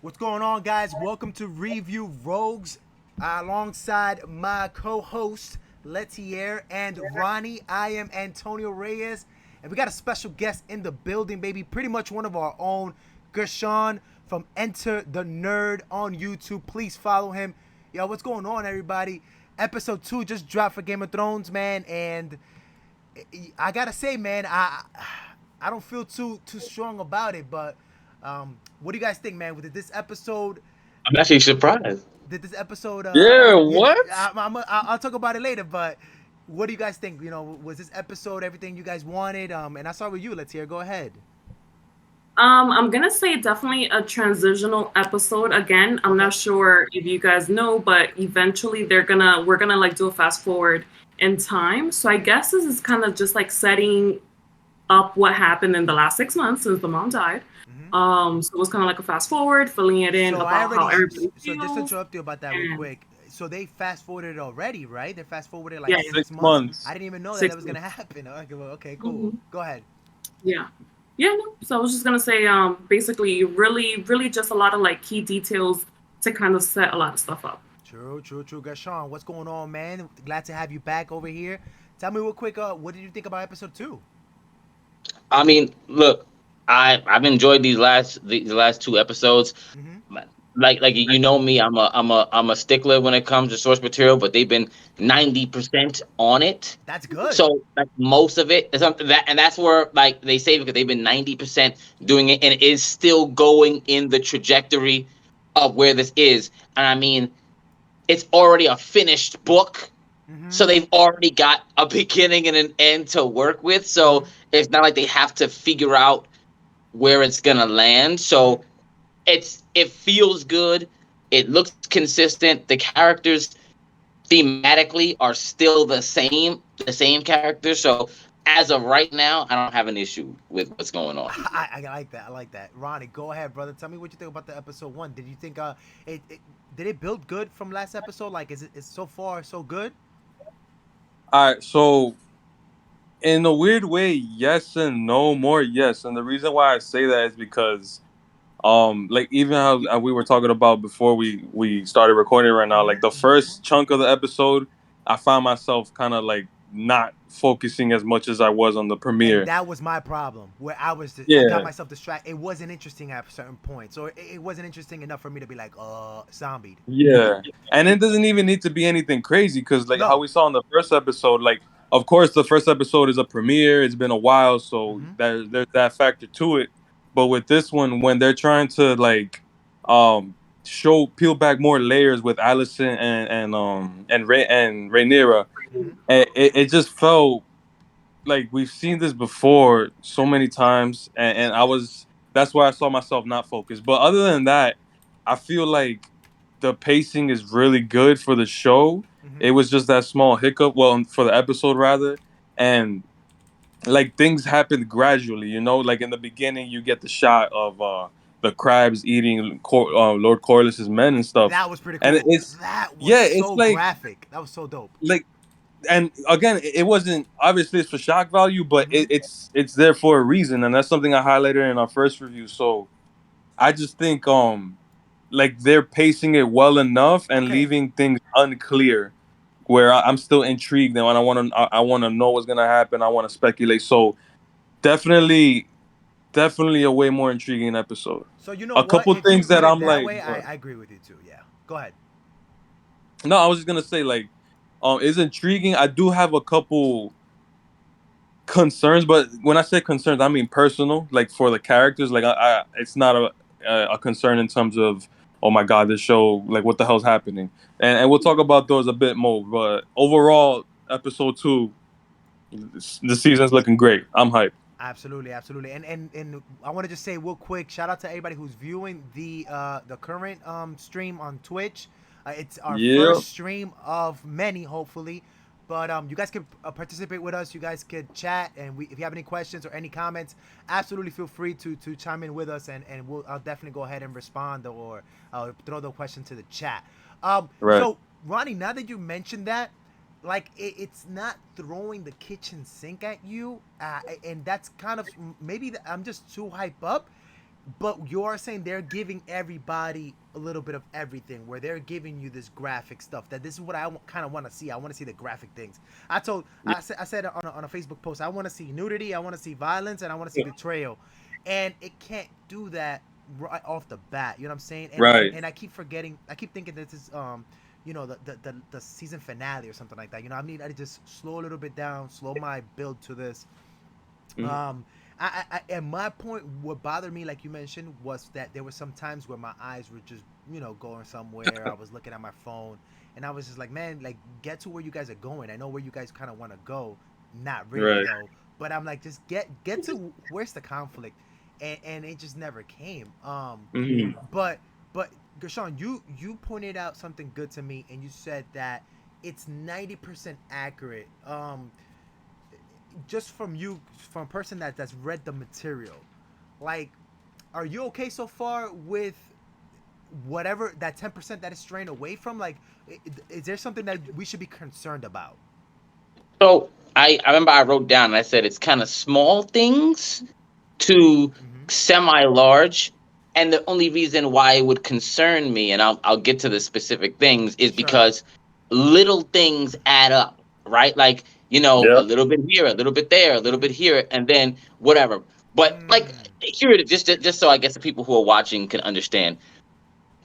What's going on, guys? Welcome to Review Rogues alongside my co-host Letier and Ronnie. I am Antonio Reyes, and we got a special guest in the building, baby. Pretty much one of our own, Gershon from Enter the Nerd on YouTube. Please follow him. Yo, what's going on, everybody? Episode 2 just dropped for Game of Thrones, man, and I gotta say, man, I don't feel too strong about it, but what do you guys think, man? Did this episode? I'm actually surprised. Did this episode? Yeah, Yeah, what? I'll talk about it later. But what do you guys think? You know, was this episode everything you guys wanted? And I start with you. Let's hear. Go ahead. I'm gonna say definitely a transitional episode. Again, I'm Okay. not sure if you guys know, but eventually we're gonna like do a fast forward in time. So I guess this is kind of just like setting up what happened in the last 6 months since the mom died. Hmm. So it was kind of like a fast forward, filling it in So I about how already. everybody So just to feels. interrupt you about that real And quick. So they fast forwarded already, right? They fast forwarded yeah, like yeah. 6 months. I 6 months. didn't even know that Six was gonna months. happen. Okay, well, okay, cool. Mhm. Go ahead. Yeah. Yeah, no. So I was just gonna say, basically, really just a lot of like key details to kind of set a lot of stuff up. True. Gershon, what's going on, man? Glad to have you back over here. Tell me real quick. What did you think about episode 2? I mean, look, I've enjoyed these last two episodes. Mm-hmm. Like you know me, I'm a stickler when it comes to source material, but they've been 90% on it. That's good. So like most of it is something that, and that's where like they say because they've been 90% doing it, and it is still going in the trajectory of where this is. And I mean, it's already a finished book. Mm-hmm. So they've already got a beginning and an end to work with. Mm-hmm. So it's not like they have to figure out where it's gonna land. Mm-hmm. So it feels good. It looks consistent. The characters thematically are still the same characters. So as of right now, I don't have an issue with what's going on. I like that. I like that. Ronnie, go ahead, brother. Tell me what you think about the episode 1. Did you think it did it build good from last episode? Like, is so far so good? All right, so in a weird way, yes and no, more yes. And the reason why I say that is because, like even how we were talking about before we started recording right now, like Mm-hmm. the first chunk of the episode, I found myself kind of like not focusing as much as I was on the And premiere. that was my problem, where I got Yeah, myself distracted. It wasn't interesting at certain points, or it wasn't interesting enough for me to be like, zombied. yeah, and it doesn't even need to be anything crazy because like how No. we saw in the first episode, like of course the first episode is a premiere. It's been a while, so Mm-hmm. there's that factor to it. But with this one, when they're trying to like show peel back more layers with Allison and Rhaenyra, Mm-hmm. it just felt like we've seen this before so many times, and I was that's why I saw myself not focused. But other than that, I feel like the pacing is really good for the show. Mm-hmm. It was just that small hiccup, well, for the episode rather, and like things happened gradually. Like in the beginning, you get the shot of the crabs eating Lord Corliss's men and stuff, That was pretty and cool. That was yeah, it's so like graphic. That was so dope. like and again, it wasn't obviously it's for shock value, but Mm-hmm. it's there for a reason, and that's something I highlighted in our first review. So I just think like they're pacing it well enough and Okay. leaving things unclear where I'm still intrigued and I want to know what's gonna happen. I want to speculate. So definitely, definitely a way more intriguing episode. So you know A what? couple If you things that put it I'm that like, way, I agree with you too. Yeah. Go ahead. no, I was just gonna say like, it's intriguing. I do have a couple concerns, but when I say concerns, I mean personal, like for the characters. Like it's not a concern in terms of oh my god, this show, like what the hell's happening, and we'll talk about those a bit more. But overall, episode 2, the season's looking great. I'm hyped. Absolutely. And I want to just say real quick, shout out to everybody who's viewing the current stream on Twitch. It's our Yeah, first stream of many, hopefully. But you guys can participate with us. You guys could chat, and if you have any questions or any comments, absolutely feel free to chime in with us, and I'll definitely go ahead and respond or throw the question to the chat. right. So Ronnie, now that you mentioned that, like it's not throwing the kitchen sink at you, and that's kind of maybe I'm just too hype up. But you are saying they're giving everybody a little bit of everything, where they're giving you this graphic stuff. That this is what I kind of want to see. I want to see the graphic things. I said on a Facebook post, I want to see nudity, I want to see violence, and I want to see betrayal, and it can't do that right off the bat. You know what I'm saying? Right. And I keep forgetting. I keep thinking this is you know, the season finale or something like that. You know, I need I just slow a little bit down, slow my build to this. Mhm. And my point, what bothered me, like you mentioned, was that there were some times where my eyes were just, you know, going somewhere. I was looking at my phone, and I was just like, man, like get to where you guys are going. I know where you guys kind of want to go, not really Right. though. But I'm like, just get to where's the conflict, and it just never came. Mhm. But Gershon, you pointed out something good to me, and you said that it's 90% accurate. Just from you, from a person that's read the material, like, are you okay so far with whatever that 10% that is straying away from? Like, is there something that we should be concerned about? So I remember I wrote down and I said it's kind of small things to Mm-hmm. semi-large, and the only reason why it would concern me, and I'll get to the specific things, is Sure. because little things add up, right? Like, a Yep. little bit here, a little bit there, a little Mm-hmm. bit here, and then whatever. But like, Mm. here it is, just so I guess the people who are watching can understand.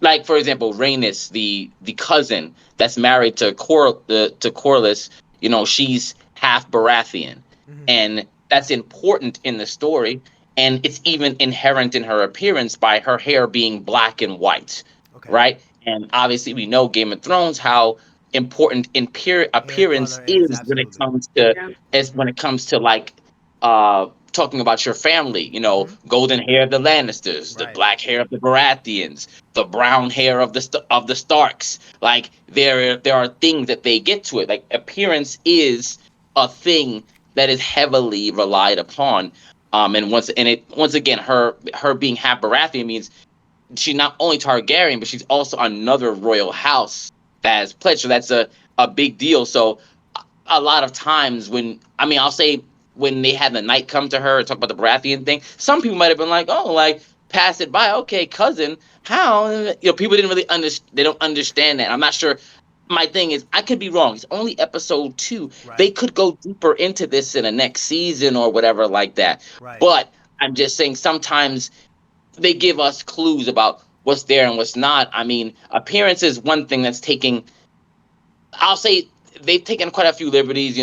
Like, for example, Rhaenys, the cousin that's married to Corlys, she's half Baratheon, Mm-hmm. and that's important in the story, and it's even inherent in her appearance by her hair being black and white, Okay. right? And obviously, we know Game of Thrones how important Hair appearance color is is when it absolutely. comes to Yeah. as Mm-hmm. when it comes to like talking about your family, Mm-hmm. golden hair of the Lannisters, the Right. black hair of the Baratheons, the brown hair of the Starks. Like, there are things that they get to it. Like, appearance is a thing that is heavily relied upon. Once again, her being half Baratheon means she's not only Targaryen, but she's also another royal house that has pledged. So that's a big deal. So a lot of times I'll say when they had the night come to her and talk about the Baratheon thing, some people might have been like, oh, like, pass it by. Okay, cousin, how? People didn't really understand. They don't understand that. I'm not sure. My thing is, I could be wrong. It's only episode 2. Right. They could go deeper into this in the next season or whatever like that. Right. But I'm just saying sometimes they give us clues about what's there and what's not. I mean, appearance is one thing that's taking. I'll say they've taken quite a few liberties.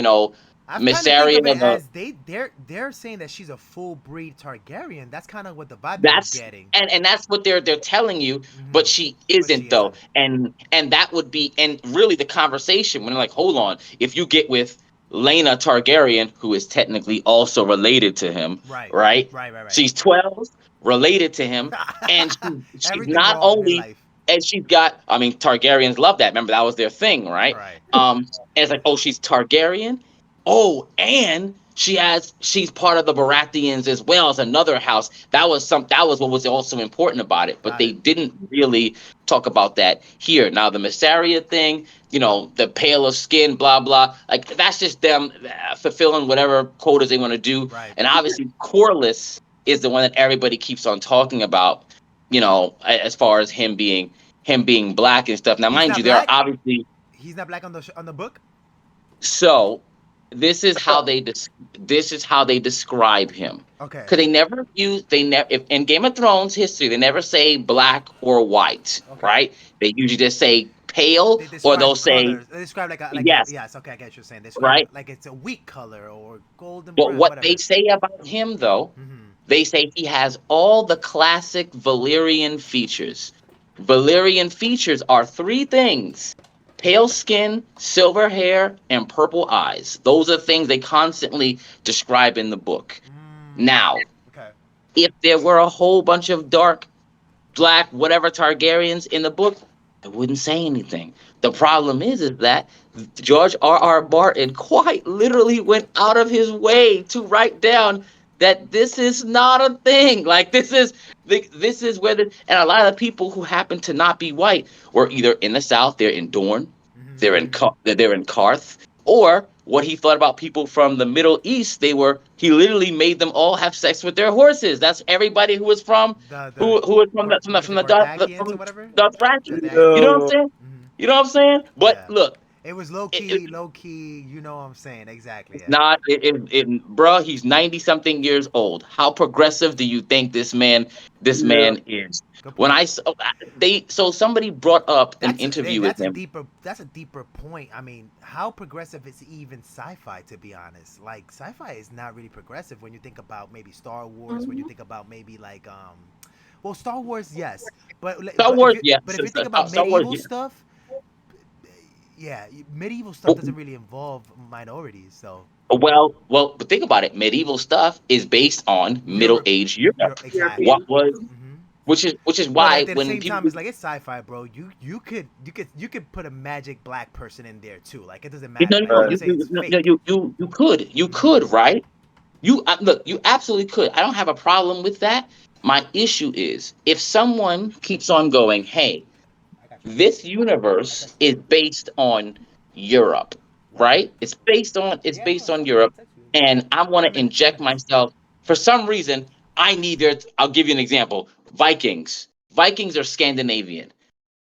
I've Miss kind of think Arya, of it as they're saying that she's a full breed Targaryen. That's kind of what the vibe that I'm that's getting. and that's what they're telling you, Mm-hmm. but she But she isn't though. isn't. And that would be, and really the conversation when they're like, hold on, if you get with Laena Targaryen, who is technically also related to him, Right. right? Right. Right. Right. She's 12, related to him, and she's Everything not wrong in only, life. and she's got, I mean, Targaryens love that. Remember, that was their thing, right? Right. And it's like, oh, she's Targaryen. Oh, and she's part of the Baratheons as well as another house. That was what was also important about it. But Got they it. didn't really talk about that here. Now the Massaria thing, the pale of skin, blah blah. Like, that's just them fulfilling whatever quotas they want to do. Right. And obviously Corlys is the one that everybody keeps on talking about. As far as him being black and stuff. Now, He's mind not you, there are black. obviously He's not black on the book. so this is how they describe him. Okay. Because they never if in Game of Thrones history, they never say black or white, Okay. right? They usually just say pale, They or they'll describe say colors. They describe like a yes, yes. Okay, I get what you're saying. They describe right? like it's a wheat color or golden But brown, what they whatever. say about him, though, Mm-hmm. they say he has all the classic Valyrian features. Valyrian features are three things: pale skin, silver hair, and purple eyes. Those are things they constantly describe in the book. Mm. Now, Okay. if there were a whole bunch of dark, black, whatever Targaryens in the book, I wouldn't say anything. The problem is that George R. Martin quite literally went out of his way to write down that this is not a thing. Like, this is where and a lot of the people who happen to not be white were either in the South, they're in Dorne, Mm-hmm. they're in Karth, or what he thought about people from the Middle East, he literally made them all have sex with their horses. That's everybody who was from who was from Was it the Carthaginians or from whatever? Dothraki. You know what I'm Yo, saying? Hmm. You know what I'm saying? But Yeah. look, It was it, low key. You know what I'm saying? Exactly. it's Yeah. not bruh, he's 90 something years old. How progressive do you think this yeah. man is? Good When point. I s- they so somebody brought up an interview with That's a him. deeper point. I mean, how progressive is even sci-fi? To be honest, like sci-fi is not really progressive when you think about maybe Star Wars. When you Mhm. think about maybe like well, Star Wars, yes, but Star Wars, yeah, if you think about Star Wars, medieval yeah. stuff, yeah, medieval stuff Well, doesn't really involve minorities. So but think about it. Medieval stuff is based on Middle Europe, Age Europe, Europe. exactly. What European. was Hmm. which is But why at the when same time, people it's like it's sci-fi, bro. You could put a magic black person in there too. Like it doesn't matter. no Like you no know what I'm Right. saying? It's no, fake. you Hmm. could, right? Look, you absolutely could. I don't have a problem with that. My issue is if someone keeps on going, hey, I got you. this I universe text you. is based on Europe, What? right? It's Yeah, based on I'll Europe, text you. and I want to 10 minutes. 10 inject minutes. myself for some reason. I need their. I'll give you an example. Vikings. Vikings are Scandinavian.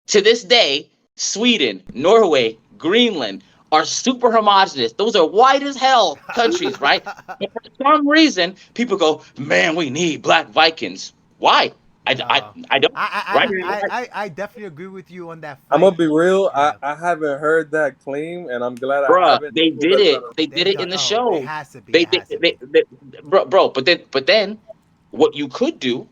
To this day, Sweden, Norway, Greenland are super homogenous. Those are white as hell countries, right? But for some reason, people go, man, we need black Vikings. Why? No, I don't, right? I definitely agree with you on that I'm fight. gonna be real. I, Yeah, I haven't heard that claim, and I'm glad I Bruh, haven't. they People did that it. try They did they've it done. in the Oh, it show. has to be. They, It they, has to they, be. they bro. But then, what you could do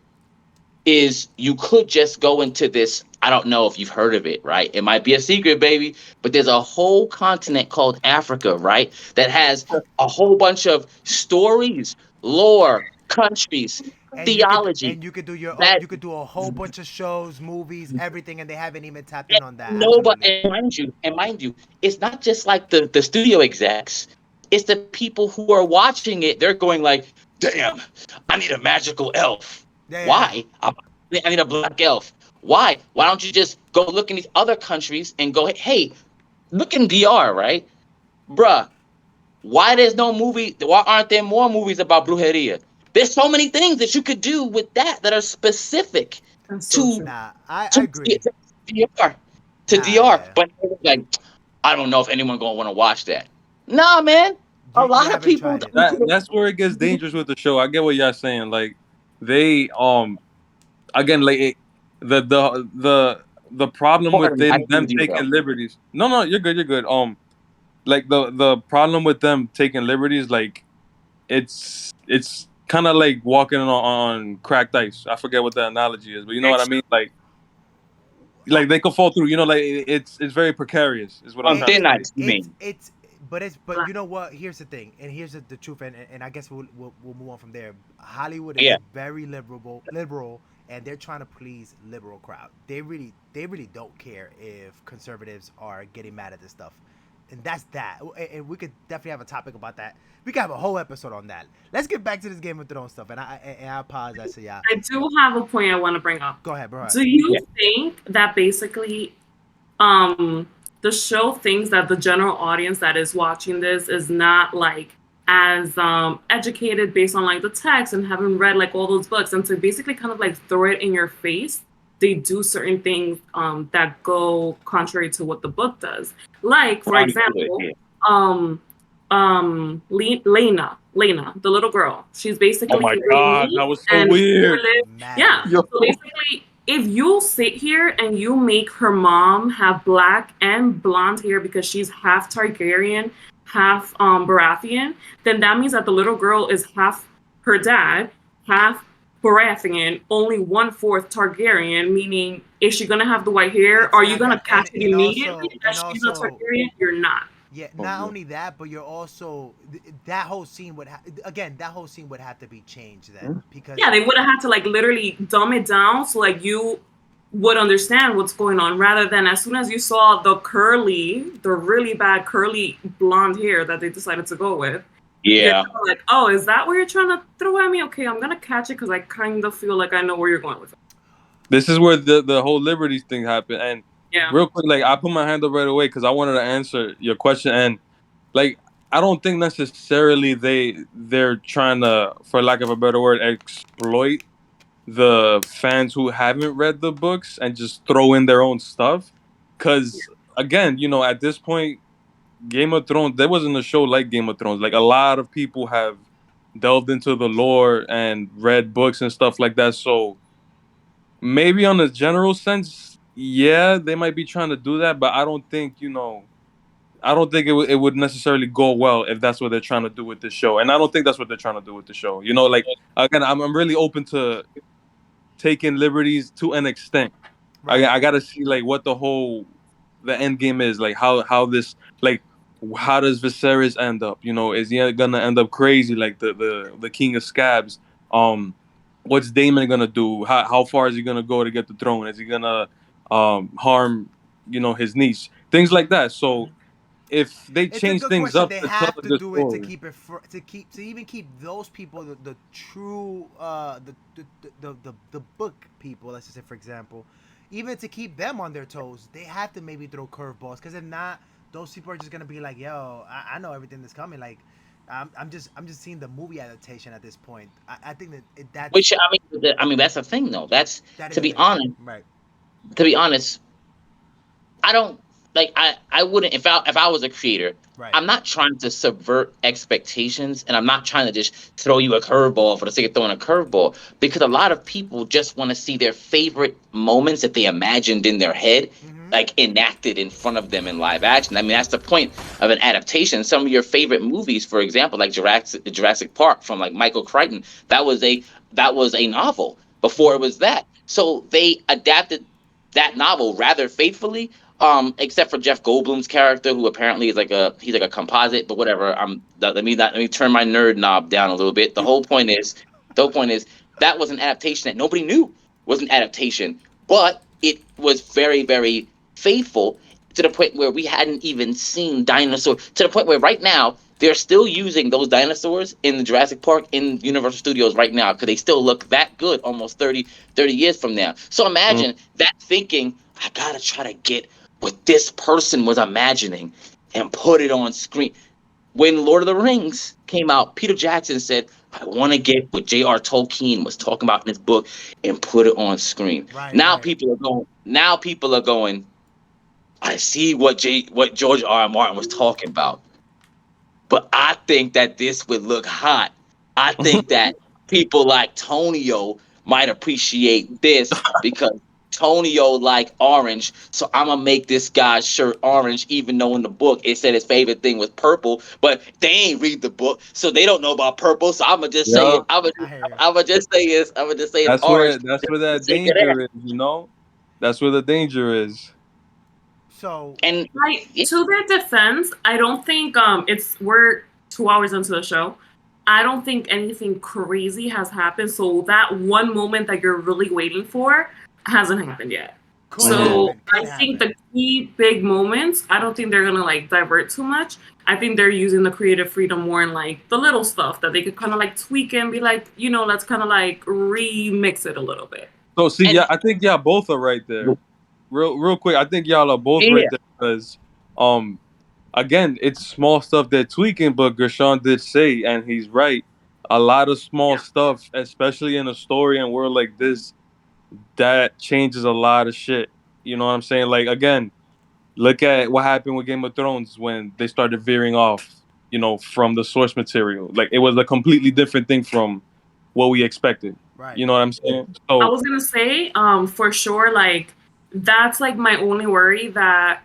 is you could just go into this. I don't know if you've heard of it, right? It might be a secret, baby, but there's a whole continent called Africa, right? That has a whole bunch of stories, lore, countries, theology You could do your own. that You could do a whole bunch of shows, movies, everything, and they haven't even tapped in and on that. nobody Absolutely. and mind you, it's not just like the studio execs, it's the people who are watching it. They're going like, damn, I need a magical elf. Yeah, yeah, yeah. Why? I need a black elf. Why don't you just go look in these other countries and go, hey, look in DR, right? Bruh, why aren't there more movies about brujeria? There's so many things that you could do with that are specific That's so to true. Nah, I to agree. DR, to Nah, DR. yeah. But like, I don't know if anyone gonna want to watch that. Nah, man. A You lot of haven't people tried it. That's where it gets dangerous with the show. I get what y'all saying. Like they again like the problem with I agree them with you though. taking liberties. No, no, you're good. You're good. Like the problem with them taking liberties, like it's kind of like walking on cracked ice. I forget what the analogy is, but you know what I mean. I, Like they could fall through. You know, like it's very precarious. Is what I'm On trying to thin it say. ice, you mean? but you know what? Here's the thing, and here's the truth, and I guess we'll move on from there. Hollywood is Yeah. very liberal, and they're trying to please liberal crowd. They really don't care if conservatives are getting mad at this stuff, and that's that. And we could definitely have a topic about that. We could have a whole episode on that. Let's get back to this Game of Thrones stuff, and I apologize to y'all. I do have a point I want to bring up. Go ahead, bro. Do you Yeah. think that basically um the show thinks that the general audience that is watching this is not like as educated based on like the text and haven't read like all those books, and to basically kind of like throw it in your face, they do certain things that go contrary to what the book does, like for Understood. example Yeah. um Lena, the little girl, she's Oh my basically god, that Rhaenys, was so and weird. Mad yeah, weird. Yo, so basically, if you sit here and you make her mom have black and blonde hair because she's half Targaryen, half Baratheon, then that means that the little girl is half her dad, half Baratheon, only 1/4 Targaryen. Meaning, is she gonna have the white hair? It's Are you not gonna gonna catch it immediately that and she's a also Targaryen? You're not. yeah, not okay. only that, but you're also that whole scene would again that whole scene would have to be changed then because Yeah, they would have had to like literally dumb it down so like you would understand what's going on, rather than as soon as you saw the really bad curly blonde hair that they decided to go with, you're Yeah. kind of like, oh, is that what you're trying to throw at me? Okay, I'm gonna catch it because I kind of feel like I know where you're going with it. This is where the whole liberties thing happened. And Yeah. real quick, like I put my hand up right away because I wanted to answer your question. And like I don't think necessarily they're trying to, for lack of a better word, exploit the fans who haven't read the books and just throw in their own stuff. Because again, at this point, Game of Thrones, there wasn't a show like Game of Thrones. Like a lot of people have delved into the lore and read books and stuff like that. So maybe on a general sense, yeah, they might be trying to do that, but I don't think, I don't think it would necessarily go well if that's what they're trying to do with this show. And I don't think that's what they're trying to do with the show. Like again, I'm really open to taking liberties to an extent. Right. I gotta see like what the end game is, like how this, like how does Viserys end up? Is he gonna end up crazy like the King of Scabs? What's Daemon gonna do? How far is he gonna go to get the throne? Is he gonna harm his niece? Things like that. So if they It's a change good things question. up They to tell have a to good do it to story. keep it to even keep those people, the true the book people. Let's just say, for example, even to keep them on their toes, they have to maybe throw curveballs. Because if not, those people are just gonna be like, "Yo, I know everything that's coming." Like, I'm just seeing the movie adaptation at this point. I think Which I mean, that's the thing though. That's that is to a be thing. honest. Right. To be honest, I don't like. I wouldn't if I was a creator. Right. I'm not trying to subvert expectations, and I'm not trying to just throw you a curveball for the sake of throwing a curveball. Because a lot of people just want to see their favorite moments that they imagined in their head, Mm-hmm. like enacted in front of them in live action. I mean, that's the point of an adaptation. Some of your favorite movies, for example, like Jurassic Park from like Michael Crichton, that was a novel before it Mm-hmm. was that. So they adapted that novel rather faithfully, except for Jeff Goldblum's character, who apparently is he's like a composite, but whatever. Let me turn my nerd knob down a little bit. The whole point is that was an adaptation that nobody knew was an adaptation, but it was very, very faithful to the point where we hadn't even seen dinosaurs. To the point where right now they're still using those dinosaurs in the Jurassic Park in Universal Studios right now because they still look that good almost 30 years from now. So Mm. imagine that thinking, I gotta try to get what this person was imagining and put it on screen. When Lord of the Rings came out, Peter Jackson said, I want to get what J.R. Tolkien was talking about in his book and put it on screen. Right. Now Right. people are going, I see what George R. R. Martin was talking about. But I think that this would look hot. I think that people like Tonio might appreciate this because Tonio like orange. So I'm gonna make this guy's shirt orange, even though in the book it said his favorite thing was purple. But they ain't read the book, so they don't know about purple. So I'm gonna just say Yeah, it. I'm gonna I hear you. I'm gonna just say it's I'm gonna just say it's that's orange where for that's where the that sake of that. danger is. That's where the danger is. So And Like, yeah, to their defense, I don't think we're 2 hours into the show. I don't think anything crazy has happened. So that one moment that you're really waiting for hasn't happened yet. could Mhm. So happen. Could I think happen. the key big moments, I don't think they're gonna like divert too much. I think they're using the creative freedom more in like the little stuff that they could kind of like tweak and be like, let's kind of like remix it a little bit. So see, and yeah, I think y'all both are right there. Real quick, I think y'all are both right yeah, there because, again, it's small stuff they're tweaking, but Gershon did say, and he's right. A lot of small stuff, especially in a story and world like this, that changes a lot of shit. You know what I'm saying? Like again, look at what happened with Game of Thrones when they started veering off, from the source material. Like it was a completely different thing from what we expected. Right. You know what I'm saying? I So was gonna say, for sure, like that's like my only worry that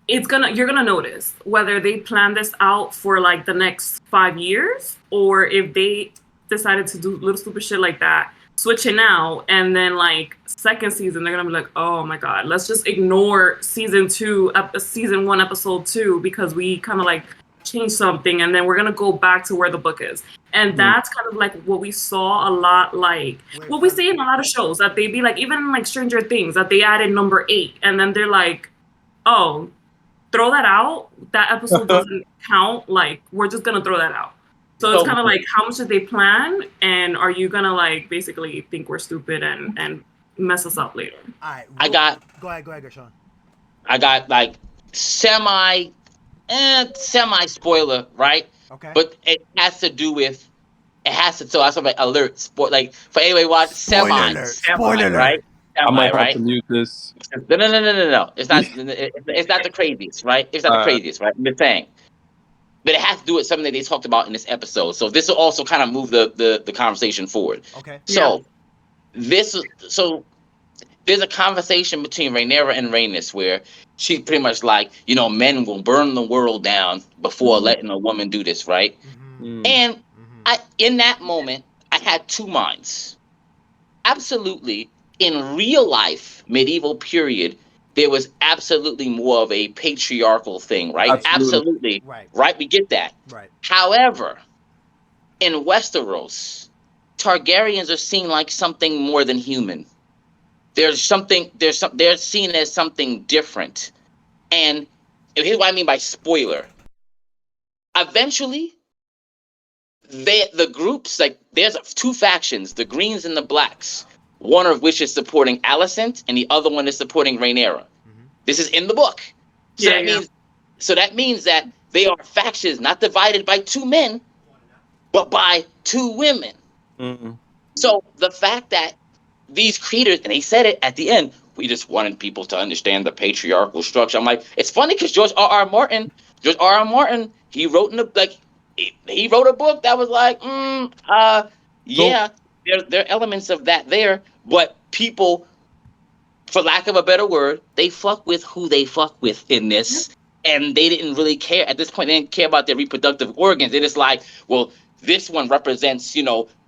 you're gonna notice whether they plan this out for like the next 5 years or if they decided to do little stupid shit like that, switching out, and then like second season they're gonna be like, oh my god, let's just ignore season 1, episode 2 because we kind of like changed something, and then we're gonna go back to where the book is. And that's kind of like what we saw a lot, like Wait, what we see in a lot of shows that they be like, even in like Stranger Things, that they added number 8, and then they're like, oh, throw that out. That episode doesn't count. Like, we're just gonna throw that out. So it's so kind of like, how much did they plan, and are you gonna like basically think we're stupid and mess us up later? all right. I got Go ahead, Gershon. I got like semi semi spoiler, right? Okay. But it has to do with it has to. So I was like alert, like for anybody watch Spoiler alert. semi, Spoiler right? alert. I Semi, might have right? to mute this. No. It's not the craziest, right? It's not the Uh, craziest, right? I'm just saying. But it has to do with something that they talked about in this episode. So this will also kind of move the conversation forward. Okay. Yeah. So so there's a conversation between Rhaenyra and Rhaenys where she's pretty much like, men will burn the world down before letting a woman do this, right? Mm-hmm. mm, And Mm-hmm. in that moment, I had two minds. Absolutely, in real life, medieval period, there was absolutely more of a patriarchal thing, right? absolutely. Absolutely, Right. right? We get that. Right. However, in Westeros, Targaryens are seen like something more than human. They're seen as something different. And here's what I mean by spoiler. Eventually, the groups, like there's two factions, the Greens and the Blacks. One of which is supporting Alicent, and the other one is supporting Rhaenyra. Mm-hmm. This is in the book. So Yeah, that yeah. means that they are factions not divided by two men, but by two women. Mm, So the fact that these creators, and they said it at the end, we just wanted people to understand the patriarchal structure. I'm like, it's funny because George R. R. Martin, he wrote in the like, he wrote a book that was like, so yeah, there are elements of that there, but people, for lack of a better word, they fuck with who they fuck with in this. And they didn't really care at this point. They didn't care about their reproductive organs. They're just like, well, this one represents,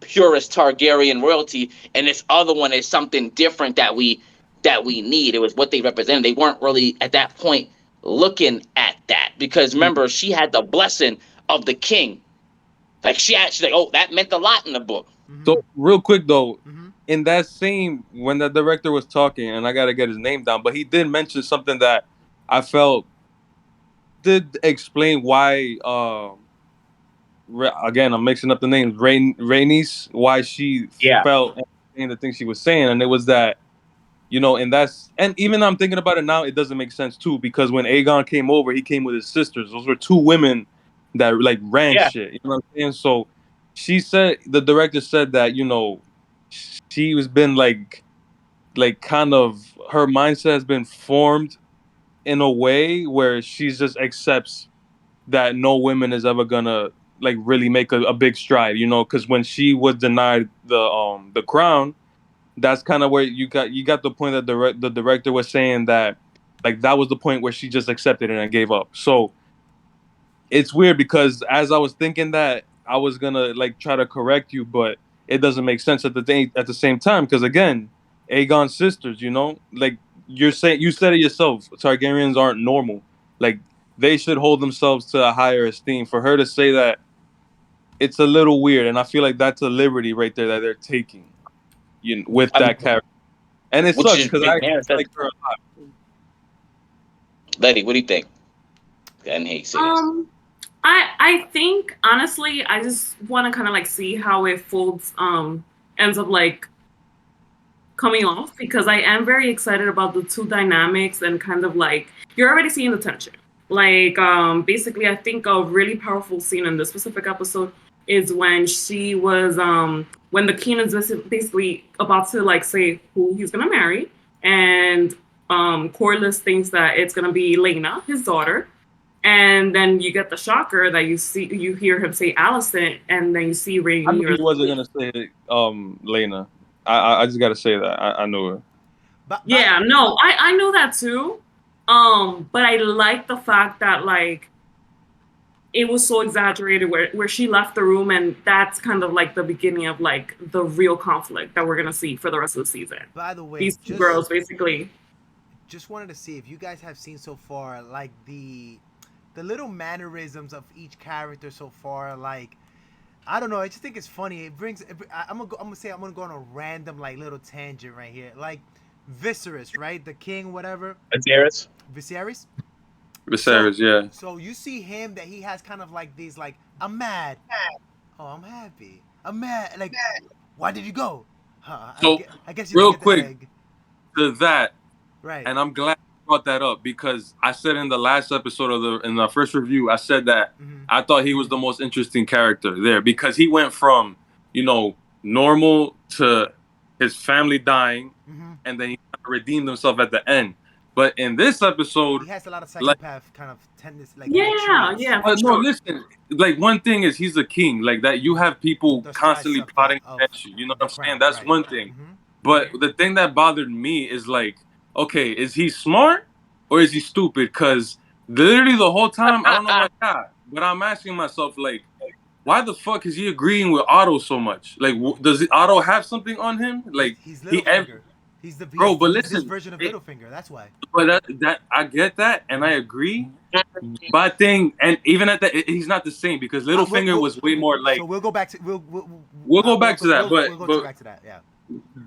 purest Targaryen royalty, and this other one is something different that we need. It was what they represented. They weren't really at that point looking at that because mm, remember, she had the blessing of the king. Like she's like, oh, that meant a lot in the book. Mm-hmm. so real quick though, Mm-hmm. in that same when the director was talking, and I gotta get his name down, but he did mention something that I felt did explain why. Again, I'm mixing up the names. Rhaenys, why she Yeah, felt and saying the things she was saying, and it was that and even I'm thinking about it now, it doesn't make sense too because when Aegon came over, he came with his sisters. Those were two women that like ran yeah. shit. You know what I'm saying? So the director said that she was been like kind of her mindset has been formed in a way where she just accepts that no woman is ever gonna like really make a big stride, because when she was denied the crown, that's kind of where you got the point that the director was saying that like that was the point where she just accepted it and gave up. So it's weird because as I was thinking that I was gonna like try to correct you, but it doesn't make sense at the same time because again, Aegon's sisters, like you said it yourself, Targaryens aren't normal. Like they should hold themselves to a higher esteem. For her to say that, it's a little weird, and I feel like that's a liberty right there that they're taking, with I that mean, character. And it which sucks is because I actually manifest. like her a lot. Letty, what do you think? I didn't hear you say this. I think honestly, I just want to kind of like see how it folds ends up like coming off because I am very excited about the two dynamics and kind of like you're already seeing the tension. Like basically I think a really powerful scene in this specific episode is when she was when the king is basically about to like say who he's gonna marry and Corlys thinks that it's gonna be Lena, his daughter. And then you get the shocker that you hear him say Allison, and then you see I knew Rhaenyra. he wasn't gonna say Lena. I just gotta say that I knew her. But Yeah, no, I know that too. But I like the fact that like it was so exaggerated where she left the room and that's kind of like the beginning of like the real conflict that we're gonna see for the rest of the season. by the way, These two girls basically. just wanted to see if you guys have seen so far like the little mannerisms of each character so far. Like I don't know, I just think it's funny. I'm gonna say I'm gonna go on a random like little tangent right here. Like Viserys, right? The king, whatever. Viserys? Viserys. So Viserys, yeah. so you see him that he has kind of like these like I'm mad. Oh, I'm happy. I'm mad. Like, why did you go? Huh? So I guess you didn't real get the quick egg. to that, Right. and I'm glad brought that up because I said in the last episode in the first review, I said that I thought he was the most interesting character there because he went from, normal to his family dying, and then he redeemed himself at the end. But in this episode, He has a lot of like, psychopath kind of tendencies, like Yeah, traits. yeah, for but no, sure. listen. Like one thing is he's a king. Like that, you have people The constantly stress plotting of against you. You know the what I'm saying? crown, That's right? one thing. But the thing that bothered me is like, okay, is he smart or is he stupid? Because literally the whole time, I don't know why, but I'm asking myself like, why the fuck is he agreeing with Otto so much? Like, does Otto have something on him? Like He's he, Littlefinger. He's bro. But he's this listen, version of Littlefinger. That's why. but that I get that and I agree. But I think, and even at that, he's not the same because Littlefinger was way more So like. we'll go back to We'll go back to that, we'll go back to that. Yeah.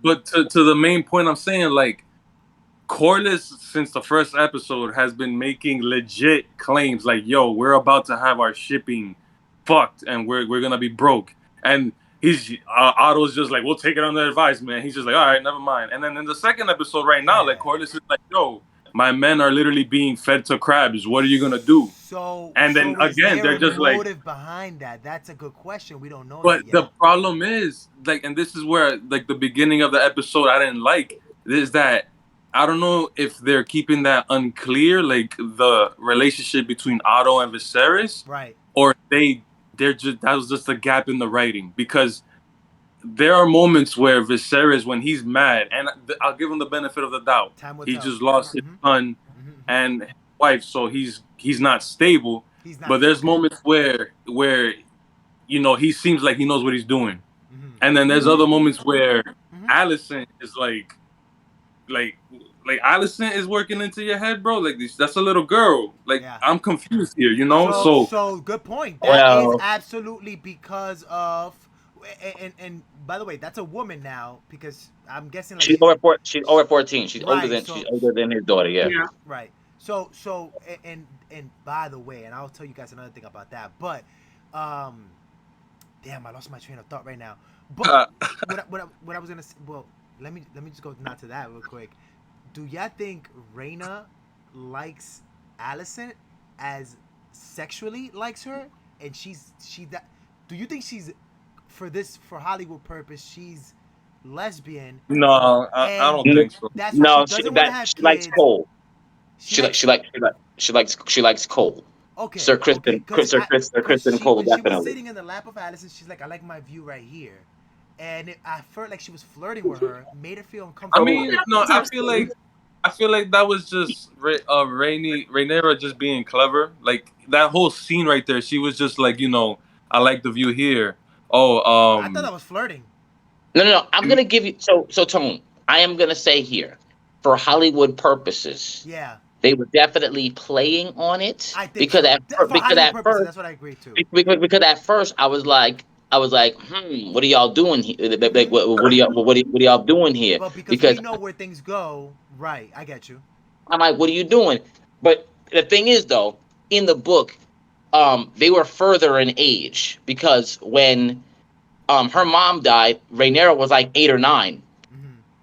but to the main point, I'm saying like Corliss since the first episode has been making legit claims like, "Yo, we're about to have our shipping fucked and we're gonna be broke," and he's Otto's just like, "We'll take it under advisement." He's just like, "All right, never mind." And then in the second episode, right now, like Corliss is like, "Yo, my men are literally being fed to crabs. What are you gonna do?" And then again, they're just like, motive behind that. That's a good question. We don't know but that yet. the problem is, like, and this is where, like, the beginning of the episode I didn't like, is that I don't know if they're keeping that unclear, like, the relationship between Otto and Viserys. Right. Or they're just, that was just a gap in the writing. Because there are moments where Viserys, when he's mad, and I'll give him the benefit of the doubt, he just lost his son and his wife, so he's not stable. But there's moments where he seems like he knows what he's doing, and then there's other moments where Allison is like Allison is working into your head, bro. Like that's a little girl. Like I'm confused here, So good point. That is absolutely because of, and by the way, that's a woman now because I'm guessing like she's over 14. She's right, older than his daughter. Yeah. Right. So and by the way, and I'll tell you guys another thing about that. But damn, I lost my train of thought right now. But what I was gonna say, well, let me just go not to that real quick. Do y'all think Rhaena likes Allison as sexually likes her, and she that? Do you think she's for Hollywood purpose she's lesbian? No, I don't think so. That's why she doesn't want to have kids. Likes Cole. She likes Cole. Okay. Sir Kristen Cole, when definitely. she was sitting in the lap of Allison, she's like, I like my view right here. And I felt like she was flirting with her, made her feel uncomfortable. I mean, no, I feel like that was just Rhaenyra just being clever. Like that whole scene right there, she was just like, I like the view here. Oh, I thought that was flirting. No. I'm gonna give you so Tone. I am gonna say here, for Hollywood purposes. Yeah. They were definitely playing on it. I think because so. at first, that's what I agree too. Because at first I was like, what are y'all doing here? Like, what are y'all doing here? Well, because we know where things go. Right, I get you. I'm like, what are you doing? But the thing is, though, in the book, they were further in age because when her mom died, Rhaenyra was like 8 or 9,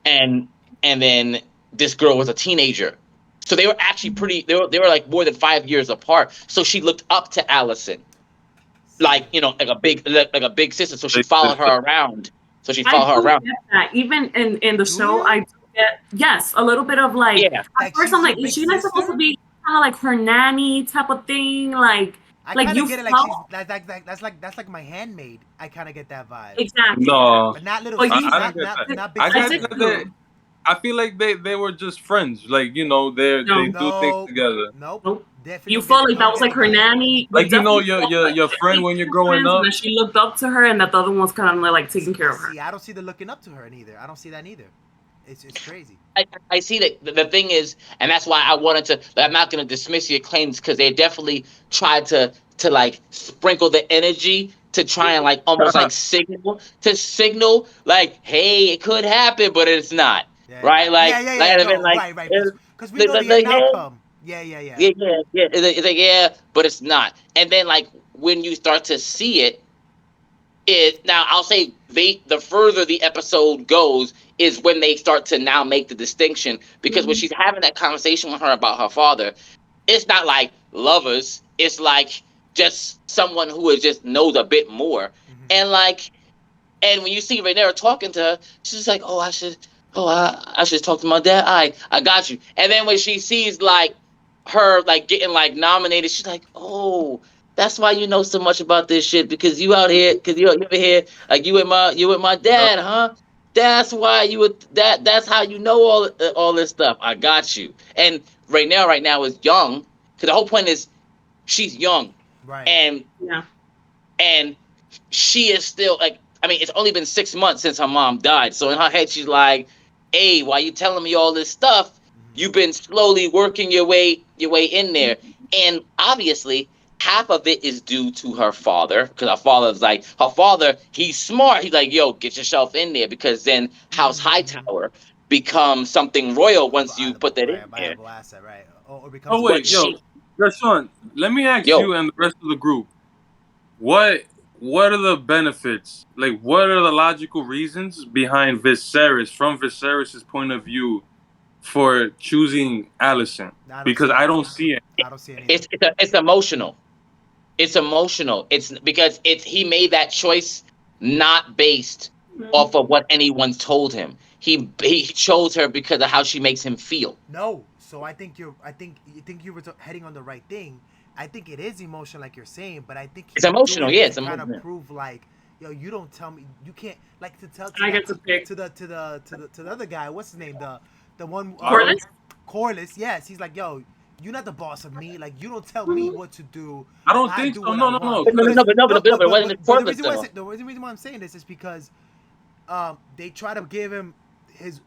and then this girl was a teenager. So they were actually they were like more than 5 years apart. So she looked up to Allison, like like a big sister. So she followed her around. Get that. Even in the show, I do get a little bit of like. Yeah. At first, I'm like, is she not supposed to be kind of like her nanny type of thing? Like you get it. Like that's like my handmaid. I kind of get that vibe. Exactly. No, but not little. I not big. I get that. I feel like they were just friends. Like they do things together. Nope. Definitely. You felt like that was like her nanny. Like your friend when you're growing up. And she looked up to her, and that the other one was kind of like taking care of her. See, I don't see the looking up to her neither. I don't see that neither. It's crazy. I see that the thing is, and that's why I wanted to. I'm not going to dismiss your claims because they definitely tried to like sprinkle the energy to try and like almost like signal like, hey, it could happen, but it's not. Right? Like, right. Because we know the outcome. Yeah. It's like, but it's not. And then like when you start to see it, it now I'll say the further the episode goes is when they start to now make the distinction because when she's having that conversation with her about her father, it's not like lovers. It's like just someone who is just knows a bit more. And like, and when you see Rhaenyra talking to her, she's like, "Oh, I should talk to my dad. I got you." And then when she sees like her like getting like nominated, she's like, "Oh, that's why you know so much about this shit because you out here, because you over here, like you with my Yep. dad, huh? That's why you would that. That's how you know all this stuff. I got you." And Rhaenyra right now is young, because the whole point is she's young, Right. and Yeah. and she is still like, I mean, it's only been 6 months since her mom died. So in her head, she's like, "Hey, why you telling me all this stuff? You've been slowly working your way in there." And obviously, half of it is due to her father, because her father, he's smart. He's like, "Yo, get yourself in there," because then House Hightower becomes something royal once you put that in Right, there. viable asset, right? Or becomes Oh a But wait, peer. yo, she, Gershon, let me ask yo, you and the rest of the group. What what are the benefits? Like, what are the logical reasons behind Viserys, from Viserys's point of view, for choosing Allison? I don't Because see I it. don't see it. I don't see it either. it's emotional. It's emotional. It's because it's he made that choice not based off of what anyone told him. He chose her because of how she makes him feel. No, so I think you're. I think you think you were heading on the right thing. I think it is emotional, like you're saying, but I think It's he's emotional, doing yeah. it to It's kind of emotional. prove, like, yo, you don't tell me, you can't, like, to tell I get to pick. to the other guy. What's his name? The one Otto? Corliss? Corliss. Yes, he's like, yo, you're not the boss of me. Like, you don't tell me what to do. I don't I think do so. what I No, no, want. no. But no, Because no, but no, but No, no, but it wasn't but the Corliss reason why though. the reason why I'm saying this is because they try to give him his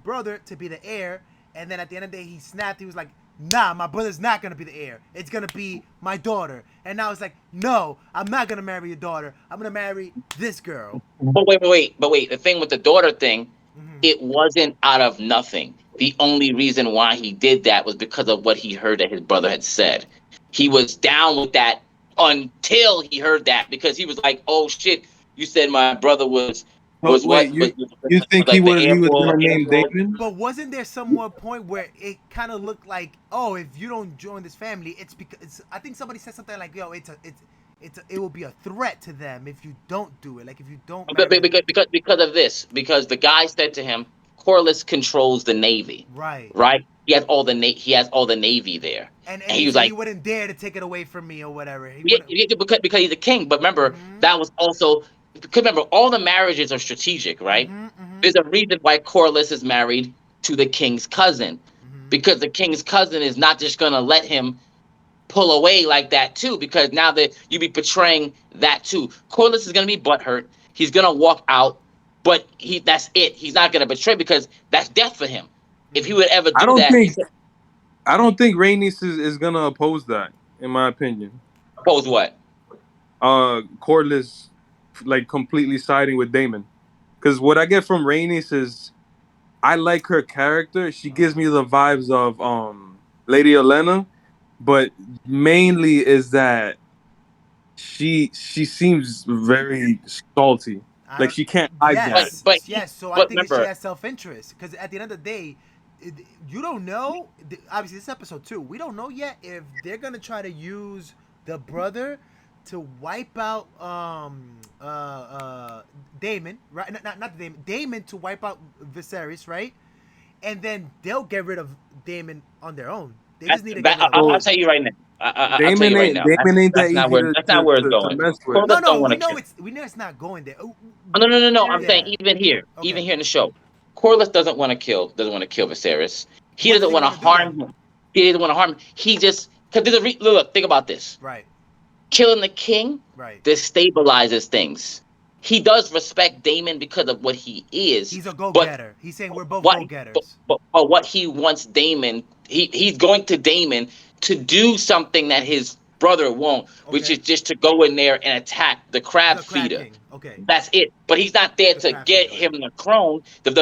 brother to be the heir, and then at the end of the day he snapped. He was like, "Nah, my brother's not gonna be the heir. It's gonna be my daughter." And now it's like, "No, I'm not gonna marry your daughter. I'm gonna marry this girl." But wait. The thing with the daughter thing, it wasn't out of nothing. The only reason why he did that was because of what he heard that his brother had said. He was down with that until he heard that because he was like, "Oh shit, you said my brother was so, was wait, what you was think like the he air was boy, gonna air name boy." Damon? But wasn't there some more point where it kind of looked like, oh, if you don't join this family, it's because I think somebody said something like, yo, it will be a threat to them if you don't do it. Like if you don't But marry the because of this, because the guy said to him, Corliss controls the Navy, right, right? He has all the Navy there, and and he he was said he like, wouldn't dare to take it away from me or whatever. He yeah, wouldn't. because he's a king. But remember, that was also because remember all the marriages are strategic, right? There's a reason why Corliss is married to the king's cousin, because the king's cousin is not just gonna let him pull away like that too, because now that you be portraying that too. Corliss is gonna be butthurt. He's gonna walk out, but that's it. He's not gonna betray because that's death for him. If he would ever I do don't that, think I don't think Rhaenys is gonna oppose that, in my opinion. suppose what? Cordless, like, completely siding with Damon. Because what I get from Rhaenys is I like her character. She gives me the vibes of Lady Olenna, but mainly is that she seems very salty. I Like, don't. she can't hide But that. Yes, but he, yes. So I but think that she remember, has self interest because at the end of the day, you don't know. Obviously, this episode too. We don't know yet if they're gonna try to use the brother to wipe out Damon, right? Not Damon. Damon to wipe out Viserys, right? And then they'll get rid of Damon on their own. They just need to get rid of him. I'll So tell you right now. I'll tell you right now. Damon ain't that That's not easy where it's to going. mess with. No, Corliss no, don't want to kill. we know it's not going there. Oh, Oh, no. I'm saying yeah. even Okay. here in the show, Corliss doesn't want to kill Viserys. He What does doesn't he want to want to do harm then? him. He doesn't want to harm him. He just because there's look. Think about this. Right, Killing the king right. destabilizes things. He does respect Daemon because of what he is, He's a go but getter. He's saying we're both what go getters. but what he wants Daemon, he's going to Daemon to do something that his brother won't, which Okay. is just to go in there and attack the crab The Crab feeder. King. Okay. That's it. But he's not there The to Crab Feeder. get Okay. him the throne, get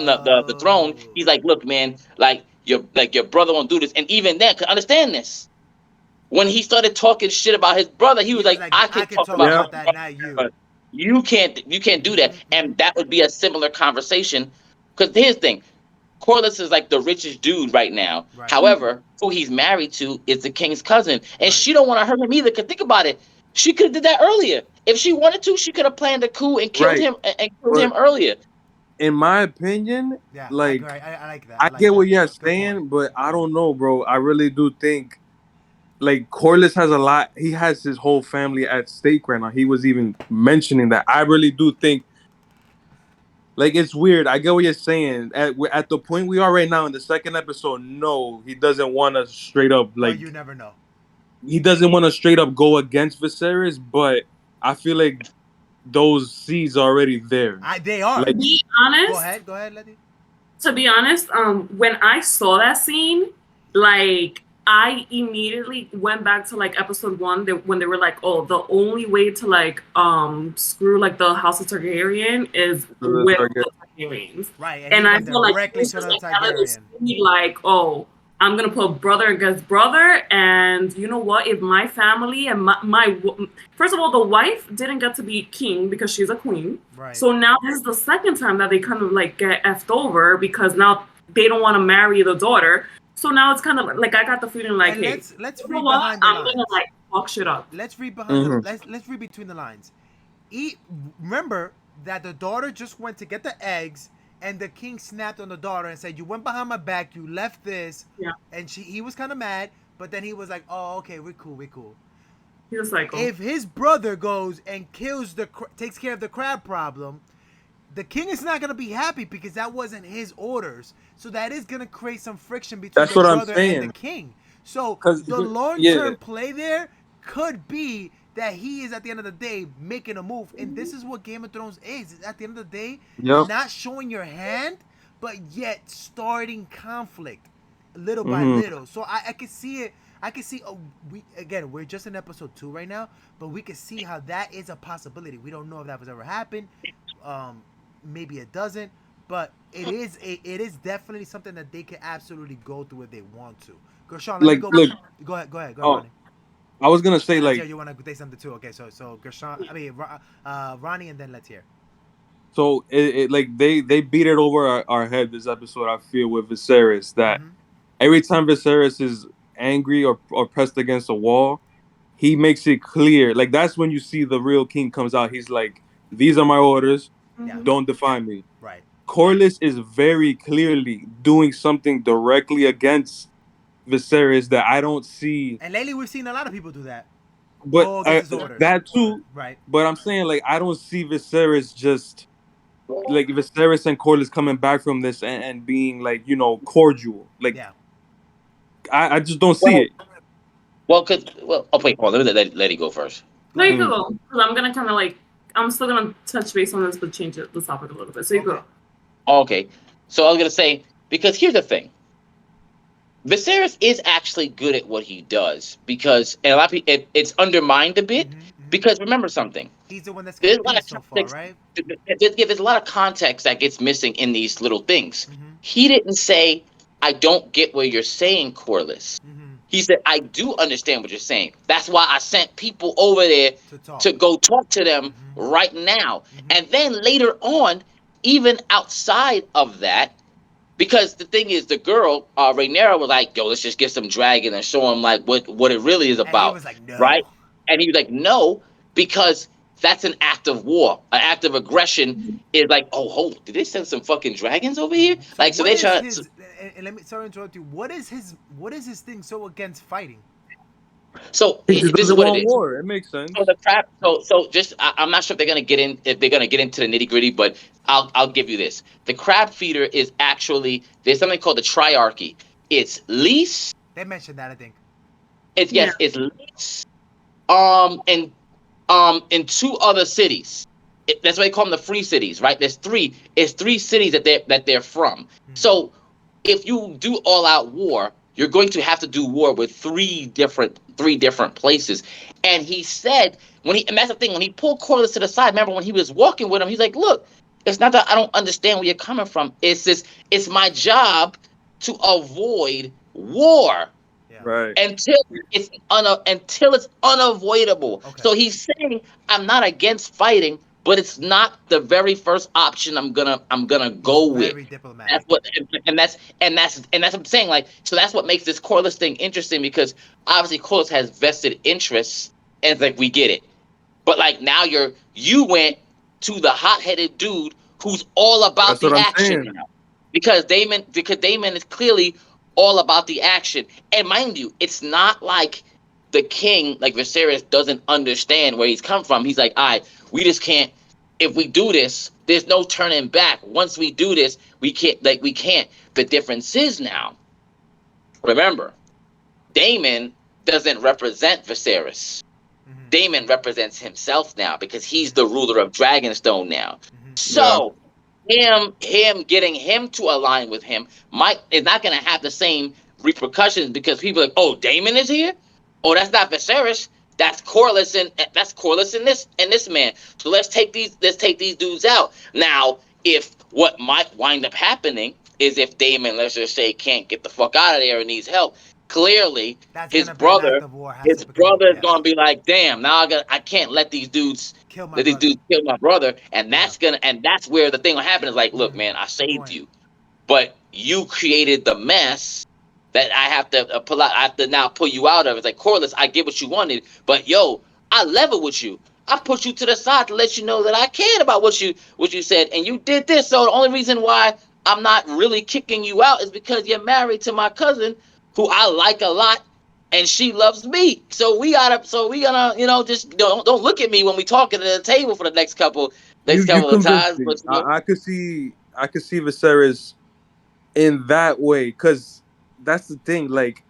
him the throne. Oh. He's like, look, man, your brother won't do this. And even then, could understand this. When he started talking shit about his brother, he He was was like, like, I I could can talk talk about Yeah. my about that, brother, not you. but You can't do that, and that would be a similar conversation. Because here's the thing, Corliss is like the richest dude right now. Right. However, who he's married to is the king's cousin, and Right. she don't want to hurt him either. Cause think about it, she could have did that earlier. If she wanted to, she could have planned a coup and killed Right. him and killed But him earlier. in my opinion, Yeah, I agree. like I like that. I I like get that. what you're Good point. saying, but I don't know, bro. I really do think like Corliss has a lot. He has his whole family at stake right now. He was even mentioning that. I really do think like it's weird. I get what you're saying. At the point we are right now in the second episode, no, he doesn't want to straight up But you like never know. he doesn't want to straight up go against Viserys, but I feel like those seeds are already there. They are. Like Be Go honest, ahead. Go ahead, Letty. to be honest, when I saw that scene, like I immediately went back to like episode one when they were like, "Oh, the only way to like screw like the House of Targaryen is with the Targaryens," Right, and he and I went feel like it directly was to just the like that little Targaryen. seed, like, "Oh, I'm gonna put brother against brother," and you know what? If my family and my first of all, the wife didn't get to be king because she's a queen. Right. So now this is the second time that they kind of like get effed over because now they don't want to marry the daughter. So now it's kind of like I got the feeling like, And hey, let's you know read what? behind the I'm gonna lines. like fuck shit up. Let's read behind the Mhm. let's read between the lines. Remember that the daughter just went to get the eggs, and the king snapped on the daughter and said, "You went behind my back. You left this." Yeah. And he was kind of mad, but then he was like, "Oh, okay, we're cool. We're cool." He was like, oh. If his brother goes and takes care of the crab problem, the king is not gonna be happy because that wasn't his orders. So that is gonna create some friction between That's the what I'm brother and the saying. king. So 'Cause the long yeah, term play there could be that he is at the end of the day making a move, and this is what Game of Thrones is. At the end of the day, yep. not showing your hand, but yet starting conflict little by Hmm. little. So I can see it. I can see. We're just in episode 2 right now, but we can see how that is a possibility. We don't know if that was ever happened. Maybe it doesn't, but it is definitely something that they can absolutely go through if they want to. Gershon, let me Like go. look, Go ahead. Go ahead, oh, Ronnie. I was gonna say And let's hear like you want to say something too. Okay, so Gershon, Ronnie, and then let's hear. so like they beat it over our head this episode. I feel with Viserys that Mm-hmm. every time Viserys is angry or pressed against a wall, he makes it clear. Like that's when you see the real king comes out. He's like, "These are my orders. Yeah. Don't define me." Right. Corliss is very clearly doing something directly against Viserys that I don't see. And lately, we've seen a lot of people do that. But Go against his orders. that too. Right. But I'm saying like I don't see Viserys just like Viserys and Corliss coming back from this and being like cordial. Like Yeah. I just don't see Well, it. oh wait, hold on, let it go first. Go No, you ahead. can Mm. go. Because I'm gonna kind of like, I'm still gonna touch base on this, but change the topic a little bit. So you Okay. go. Okay, so I was gonna say, because here's the thing, Viserys is actually good at what he does, because and a lot of people, it's undermined a bit, Mm-hmm. because remember something, He's the one that's there's a got lot of peace so far, context. right? There's a lot of context that gets missing in these little things. Mm-hmm. He didn't say, "I don't get what you're saying, Corliss." Mm-hmm. He said, "I do understand what you're saying. That's why I sent people over there To talk. to go talk to them Mm-hmm. right now." Mm-hmm. And then later on, even outside of that, because the thing is, the girl, Rhaenyra, was like, "Yo, let's just get some dragon and show him like what it really is And he about," was like, no. right? And he was like, "No, because that's an act of war. An act of aggression is like, oh, hold, did they send some fucking dragons over here? Like, so what they is try." his? And let me sorry to interrupt you. What is his thing so against fighting? So He just this is doesn't what it want is. war. It makes sense. So the crap. So just I'm not sure if they're gonna get into the nitty gritty, but I'll give you this. The crab feeder is actually, there's something called the triarchy. It's Lys. They mentioned that, I think. It's Lys. And in two other cities. That's why they call them the free cities, right? There's three. It's three cities that they're from. So if you do all out war, you're going to have to do war with three different places. And he said, and that's the thing, when he pulled Corliss to the side, remember when he was walking with him, he's like, "Look, it's not that I don't understand where you're coming from. It's my job to avoid war Yeah. Right. until it's unavoidable." Okay. So he's saying, "I'm not against fighting, but it's not the very first option I'm gonna He's go with. very That's diplomatic. what, and that's what I'm saying. Like, so that's what makes this Corliss thing interesting, because obviously Corliss has vested interests, and it's like we get it. But like now you went to the hot-headed dude who's all about That's what the I'm action saying. now. Because Damon is clearly all about the action. And mind you, it's not like the king, like Viserys, doesn't understand where he's come from. He's like, all right, we just can't, if we do this, there's no turning back. Once we do this, we can't. The difference is now, remember, Damon doesn't represent Viserys. Mm-hmm. Damon represents himself now because he's Mm-hmm. the ruler of Dragonstone now. Mm-hmm. Yeah. So him getting him to align with him might is not going to have the same repercussions, because people are like, oh, Damon is here. Oh, that's not Viserys. That's Corliss and this man. So let's take these dudes out. Now, if what might wind up happening is if Damon, let's just say, can't get the fuck out of there and needs help, clearly That's his gonna be an act brother of war. Has to his become a brother is yes. gonna be like, damn, now I can't Kill my let these brother. dudes kill my brother, and Yeah. that's where the thing will happen. Is like, look, man, I Good saved point. you, but you created the mess that I have to pull out. I have to now pull you out of. It's like, Corliss, I get what you wanted, but yo, I level with you. I put you to the side to let you know that I cared about what you said, and you did this. So the only reason why I'm not really kicking you out is because you're married to my cousin, who I like a lot, and she loves me. So we gonna just don't look at me when we talking at the table for the You next couple of convinced times. me. But you know, I could see Viserys in that way, because that's the thing. Like,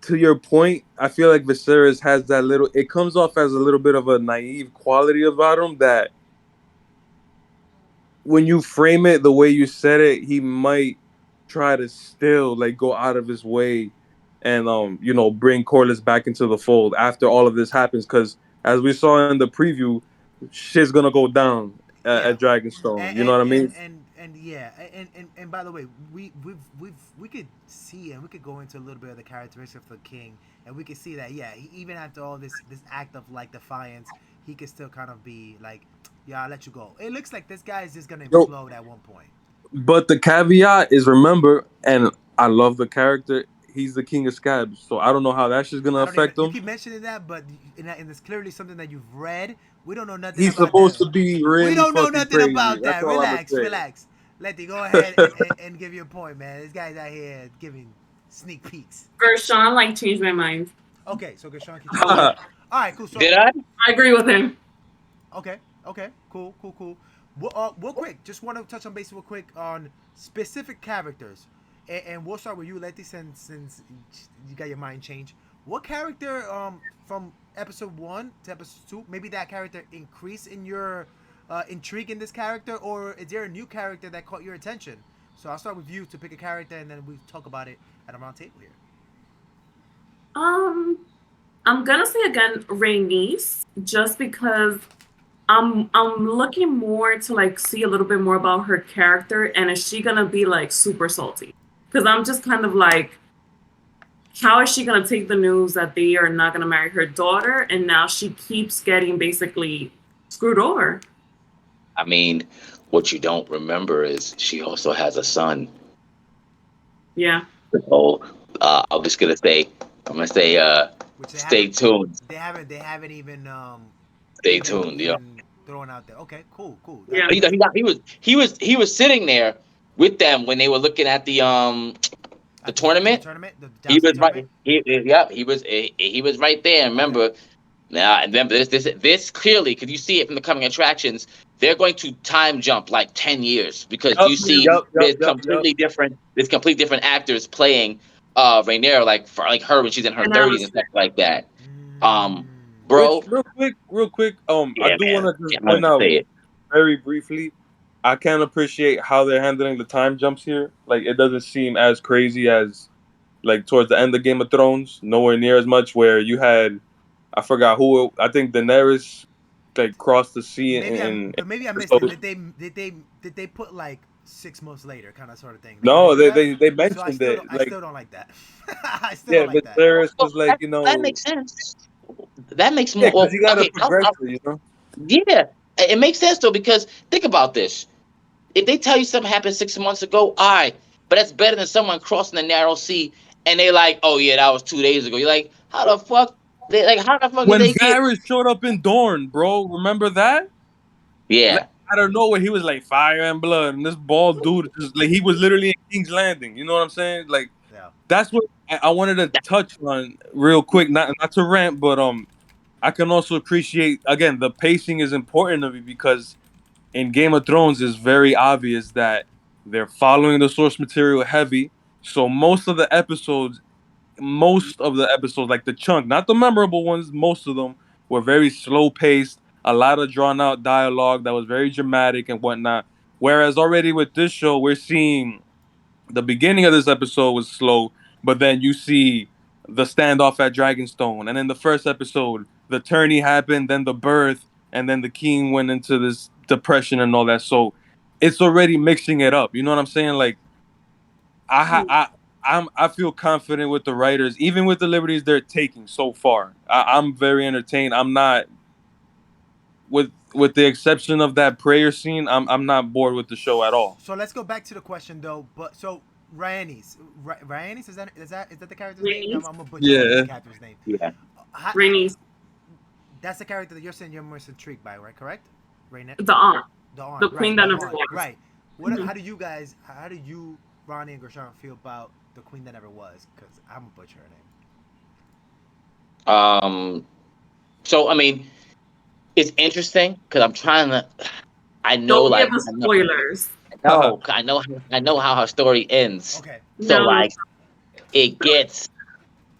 to your point, I feel like Viserys has that little. It comes off as a little bit of a naive quality about him that when you frame it the way you said it, he might try to still like go out of his way and bring Corliss back into the fold after all of this happens. Because as we saw in the preview, shit's gonna go down Yeah. at Dragonstone. And You know and what I and mean? and yeah. And by the way, we could see, and we could go into a little bit of the characteristics of the king, and we could see that yeah, even after all this act of like defiance, he could still kind of be like, yeah, I'll let you go. It looks like this guy is just gonna Yo, implode at one point. but the caveat is, remember, and I love the character. He's the king of scabs, so I don't know how that shit's gonna I don't even. affect You him. keep mentioning that, but and it's clearly something that you've read. We don't know nothing He's about supposed that. to be We really don't know fucking nothing crazy. about That's that. all I'm Relax, gonna relax. Letty, go ahead and give your point, man. This guy's out here giving sneak peeks. Gershon like changed my mind. Okay, so Gershon can change your say. mind. All right, cool. So did I? I agree with him. okay, okay, cool. Real quick, just want to touch on base real quick on specific characters, and we'll start with you, Letty, since you got your mind changed. What character from episode 1 to episode 2, maybe that character increase in your intrigue in this character, or is there a new character that caught your attention? So I'll start with you to pick a character, and then we talk about it at a round table here. Um, I'm gonna say again, Rhaenys, just because I'm looking more to like see a little bit more about her character, and is she gonna be like super salty? Because I'm just kind of like, how is she gonna take the news that they are not gonna marry her daughter, and now she keeps getting basically screwed over? I mean, what you don't remember is she also has a son. Yeah. So I'm just gonna say, I'm gonna say, Which stay tuned, they haven't stay tuned. You know, even thrown out there. Okay, cool. Yeah. he was sitting there with them when they were looking at the At the tournament. tournament, the He downside was tournament. right. Yep, he was right there. Okay. Remember now, and then this clearly, because you see it from the coming attractions, they're going to time jump like 10 years, because Yup, you see yup, yup, there's yup, yup. completely different actors playing Rhaenyra, like for like her when she's in her And 30s and stuff like that. Mm. Um, Which bro, real quick, I yeah, do man, want to just yeah, I point want to out say it. very briefly. I can appreciate how they're handling the time jumps here. Like, it doesn't seem as crazy as like towards the end of Game of Thrones. Nowhere near as much, where you had, I forgot who. I think Daenerys like crossed the sea Maybe I missed it. so, Did they put like 6 months later, kind of sort of thing? They kind of no, do that. they So mentioned it I like, still don't like that. I still yeah, don't like but that. Daenerys Well, was like, that makes sense. That makes yeah, more. because Well, you gotta okay, progress it, yeah. It makes sense though, because think about this. If they tell you something happened 6 months ago, all right, but that's better than someone crossing the narrow sea and they like, oh yeah, that was 2 days ago. You're like, how the fuck? How the fuck did When they get? Varys showed up in Dorne, bro, remember that? Like Yeah, out of nowhere, he was like fire and blood, and this bald dude just like he was literally in King's Landing. You know what I'm saying? Like Yeah. that's what I wanted to touch on real quick. Not to rant, but I can also appreciate again the pacing is important to me because in Game of Thrones it's very obvious that they're following the source material heavy. So most of the episodes, like the chunk, not the memorable ones, most of them were very slow paced, a lot of drawn out dialogue that was very dramatic and whatnot. Whereas already with this show, we're seeing the beginning of this episode was slow, but then you see the standoff at Dragonstone, and in the first episode, the tourney happened, then the birth, and then the king went into this depression and all that. So it's already mixing it up. You know what I'm saying? Like I feel confident with the writers, even with the liberties they're taking so far. I'm very entertained. I'm not with the exception of that prayer scene. I'm not bored with the show at all. So let's go back to the question though. But so Rhaenys, is that the character's name? Rhaenys. I'm gonna butcher Yeah. the character's name. yeah. How- Rhaenys, That's the character that you're saying you're most intrigued by, right? Correct? Rhaenys, the aunt, the aunt, the right? queen that The never aunt, was. right? What? Mhm. How do you, Ronnie and Gershon, feel about the queen that never was? Because I'm gonna butcher her name. So I mean, it's interesting because I'm trying to. I know, Don't give like us spoilers. I know how her story ends. Okay. So No, like, it gets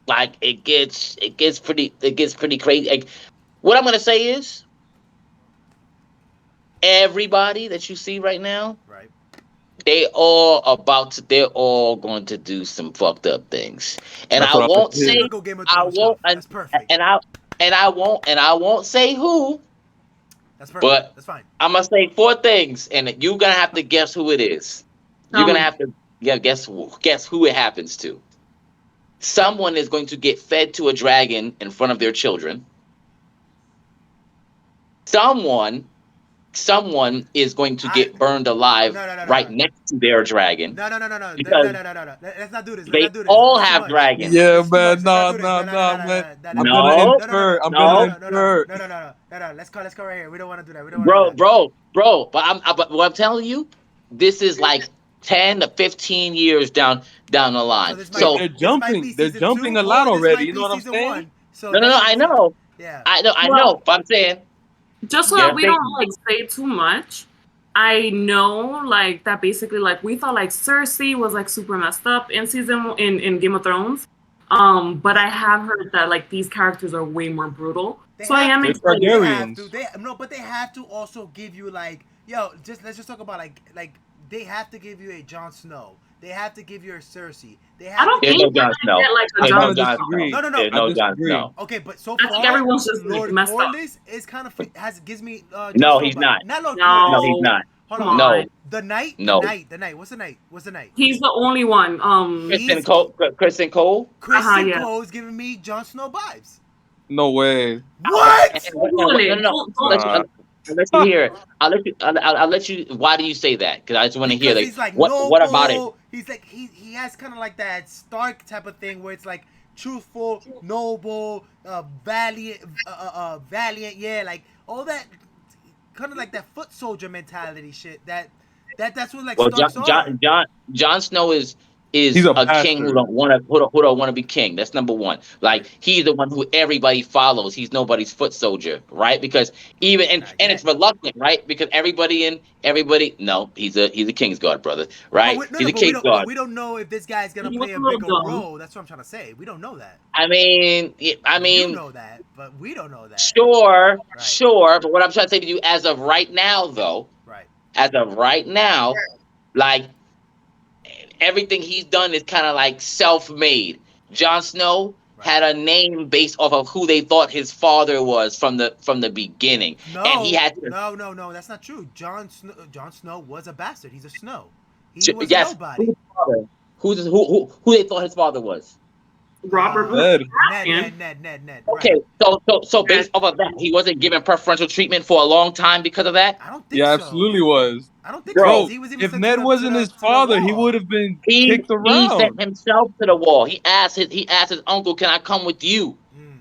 it gets pretty crazy. Like, what I'm gonna say is, everybody that you see right now, Right. they're all going to do some fucked up things, and That's I what I was won't say, Typical Game of I Thrones won't, stuff. That's perfect. and I won't say who, That's perfect. but That's fine. I'm gonna say four things, and you're gonna have to guess who it is. You're tell gonna me. have to guess who it happens to. Someone is going to get fed to a dragon in front of their children. Someone someone is going to get burned alive No. right next to their dragon, No. because No. Let's not do this. Let's they not do this. all It's too have much. dragons. Yeah, It's too man. much. Let's not do this. Man. I'm No, gonna infer. I'm gonna infer. No. Let's go right here. We don't want to do that. We don't bro, want to do that. bro. But what I'm telling you, this is like 10 to 15 years down the line. this So They're might jumping. be They're season jumping 2, a lot or this already. might You know be what I'm season saying? 1. So no, that's I what we- know, Yeah. I Well- know, but I'm saying Just so Yeah, that we don't like say too much, I know like that basically like we thought like Cersei was like super messed up in in Game of Thrones. But I have heard that like these characters are way more brutal. They So I have am to. excited. They have Targaryens. to. But they have to also give you like, let's just talk about like they have to give you a Jon Snow. They have to give you a Cersei. They have I don't to There's give think no we're Jon gonna Snow. get like a There's I no gotta Jon Jon disagree. Snow. No. There's I no Jon disagree. Snow. Okay, but so I think far, everyone's just Lord messed up. Corlys is kind of gives me. Jon No, Snow he's vibes. not. Not Lord No. Corlys. No, he's not. Hold Come on. No, on. The knight. No. The knight. What's the knight? He's the only one. He's- Kristen Cole. Kristen yeah. Cole's giving me Jon Snow vibes. No way. What? No. I'll let you hear it. I'll let you. Why do you say that? Because I just want to hear Because like he's like what about it? noble. He's like he has kind of like that Stark type of thing where it's like truthful, noble, valiant, yeah, like all that kind of like that foot soldier mentality shit. That's what like Well, Starks are. Jon Snow is He's a a king who bastard. don't want to who don't want to be king. That's number one. Like, he's the one who everybody follows. He's nobody's foot soldier, right? Because even and it's reluctant, right? Because everybody no, he's a king's guard, brother, right? He's a king's But guard. we don't know if this guy's gonna He play a was a bigger little dumb. role. That's what I'm trying to say. We don't know that. I mean, You know that, but we don't know that. sure, Right. sure. But what I'm trying to say to you, as of right now, though, Right. as of right now, like, everything he's done is kind of like self-made. Jon Snow had a name based off of who they thought his father was from the beginning, No, and he had to. no, that's not true. Jon Snow was a bastard. He's a Snow. He was Yes, a nobody. who they thought his father was? Robert Uh, was Ned. Ned. Baratheon. Right. Okay, so based off of that, he wasn't given preferential treatment for a long time because of that. I don't think Yeah, so. absolutely was. I don't think so because Bro, he was even If sent to Ned wasn't his the father, he would wall. have been he kicked he around. sent himself to the wall. He asked his uncle, "Can I come with you?" Mm,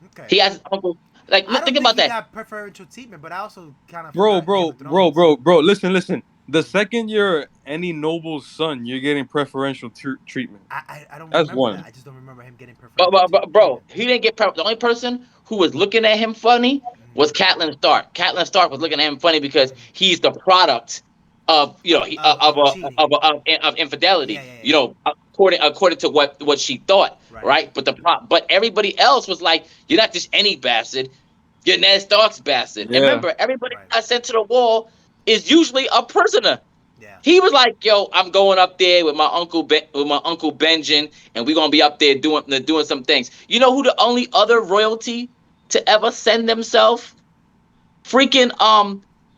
okay. He asked his uncle, like, I look, don't think think about he that. got preferential treatment, but I also kind of feel Bro, like Game bro, of bro, Thrones. bro, bro. Listen. The second you're any noble's son, you're getting preferential treatment. I don't That's remember that. one. I just don't remember him getting But, preferential but, but bro, treatment. he didn't get the only person who was looking at him funny was Mm, Catelyn Stark. Catelyn Stark was looking at him funny because mm. he's the product of Of cheating. of infidelity. Yeah. According to what she thought, Right. right? But everybody else was like, you're not just any bastard. You're Ned Stark's bastard. And Yeah. remember, everybody Right. that got sent to the wall is usually a prisoner. Yeah. He was like, "Yo, I'm going up there with my uncle Benjamin, and we're gonna be up there doing some things." You know who the only other royalty to ever send themselves? Freaking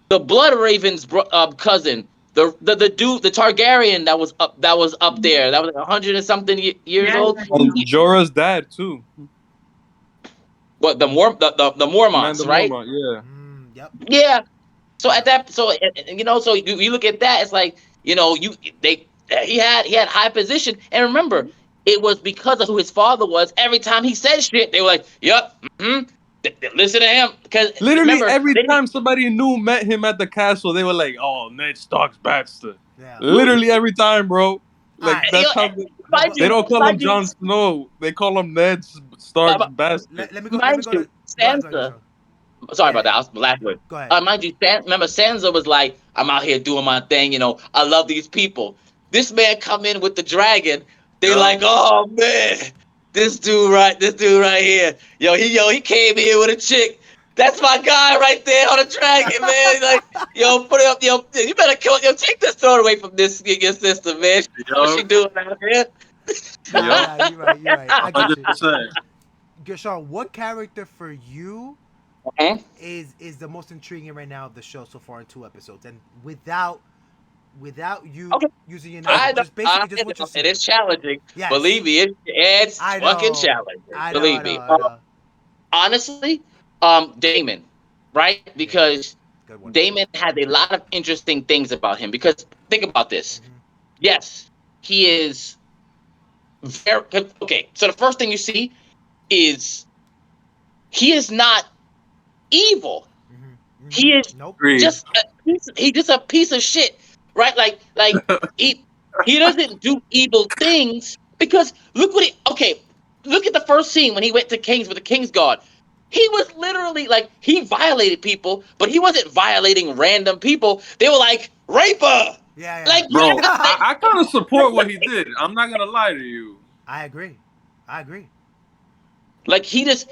the Blood Raven's cousin, the dude, the Targaryen that was up there, that was 100 and something years Yeah, old. And He, Jorah's dad too. what the Commander Mormonts, right? Mormont, yeah. Yep. Yeah. So at Yep. that, so you look at that, it's like they he had high position, and remember, it was because of who his father was. Every time he said shit, they were like, "Yep, listen to him." Because Literally remember, every they didn't. time somebody new met him at the castle, they were like, "Oh, Ned Stark's bastard." Yeah. Literally every time, bro. All Like right. You know, that's how No, mind but they you, don't call him mind you, Jon Snow. They call him Ned Stark's but bastard. let me go. Let me mind go to. you, Go ahead. Go ahead, Sansa. Gershon. Sorry Yeah. about that. I Yeah. was last word. Go ahead. Mind you, remember Sansa was like, "I'm out here doing my thing. I love these people." This man come in with the dragon. They Yeah. like, "Oh man, this dude right here. He came here with a chick. That's my guy right there on the dragon, man. Like, put it up, you better take this sword away from this your sister, man. She know what Yup. she doing out here." Nah. Yup. Nah. You're right. You're right. I get you. 100%. Gershon, what character for you Mhm. is the most intriguing right now of the show so far in 2 episodes, and without you Okay, using your knowledge, I but know, just basically just what you're it seeing. is challenging. Yes, Believe me, it's I fucking know, challenging. Believe me. I know. Honestly, Damon, right? Damon, Because good one. Damon has a lot of interesting things about him. Because think about this. Hmm. Yes, he is very okay. So the first thing you see is he is not evil. He is Nope. Agreed. he's just a piece of shit, right? Like he doesn't do evil things because look at the first scene when he went to Kings with the King's Guard. He was literally like he violated people, but he wasn't violating random people. They were like raper, Yeah, like Bro, yeah. I kind of support what he did. I'm not gonna lie to you. I agree. I agree. like he's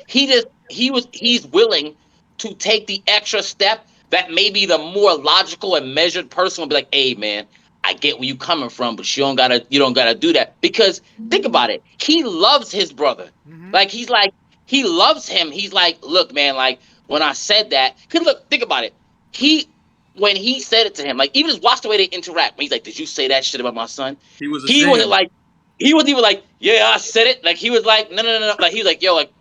willing to take the extra step that maybe the more logical and measured person will be like, "Hey, man, I get where you coming from, but you don't gotta do that." Because think about it, he loves his brother. Hmm. Like he loves him. He's like, "Look, man, like when I said that, cause look, think about it. He when he said it to him, like even just watch the way they interact. When he's like, "Did you say that shit about my son?" He was He wasn't ashamed. like he wasn't even like, "Yeah, I said it." Like he was like, "No, no, no, no." Like he was like, "Yo, like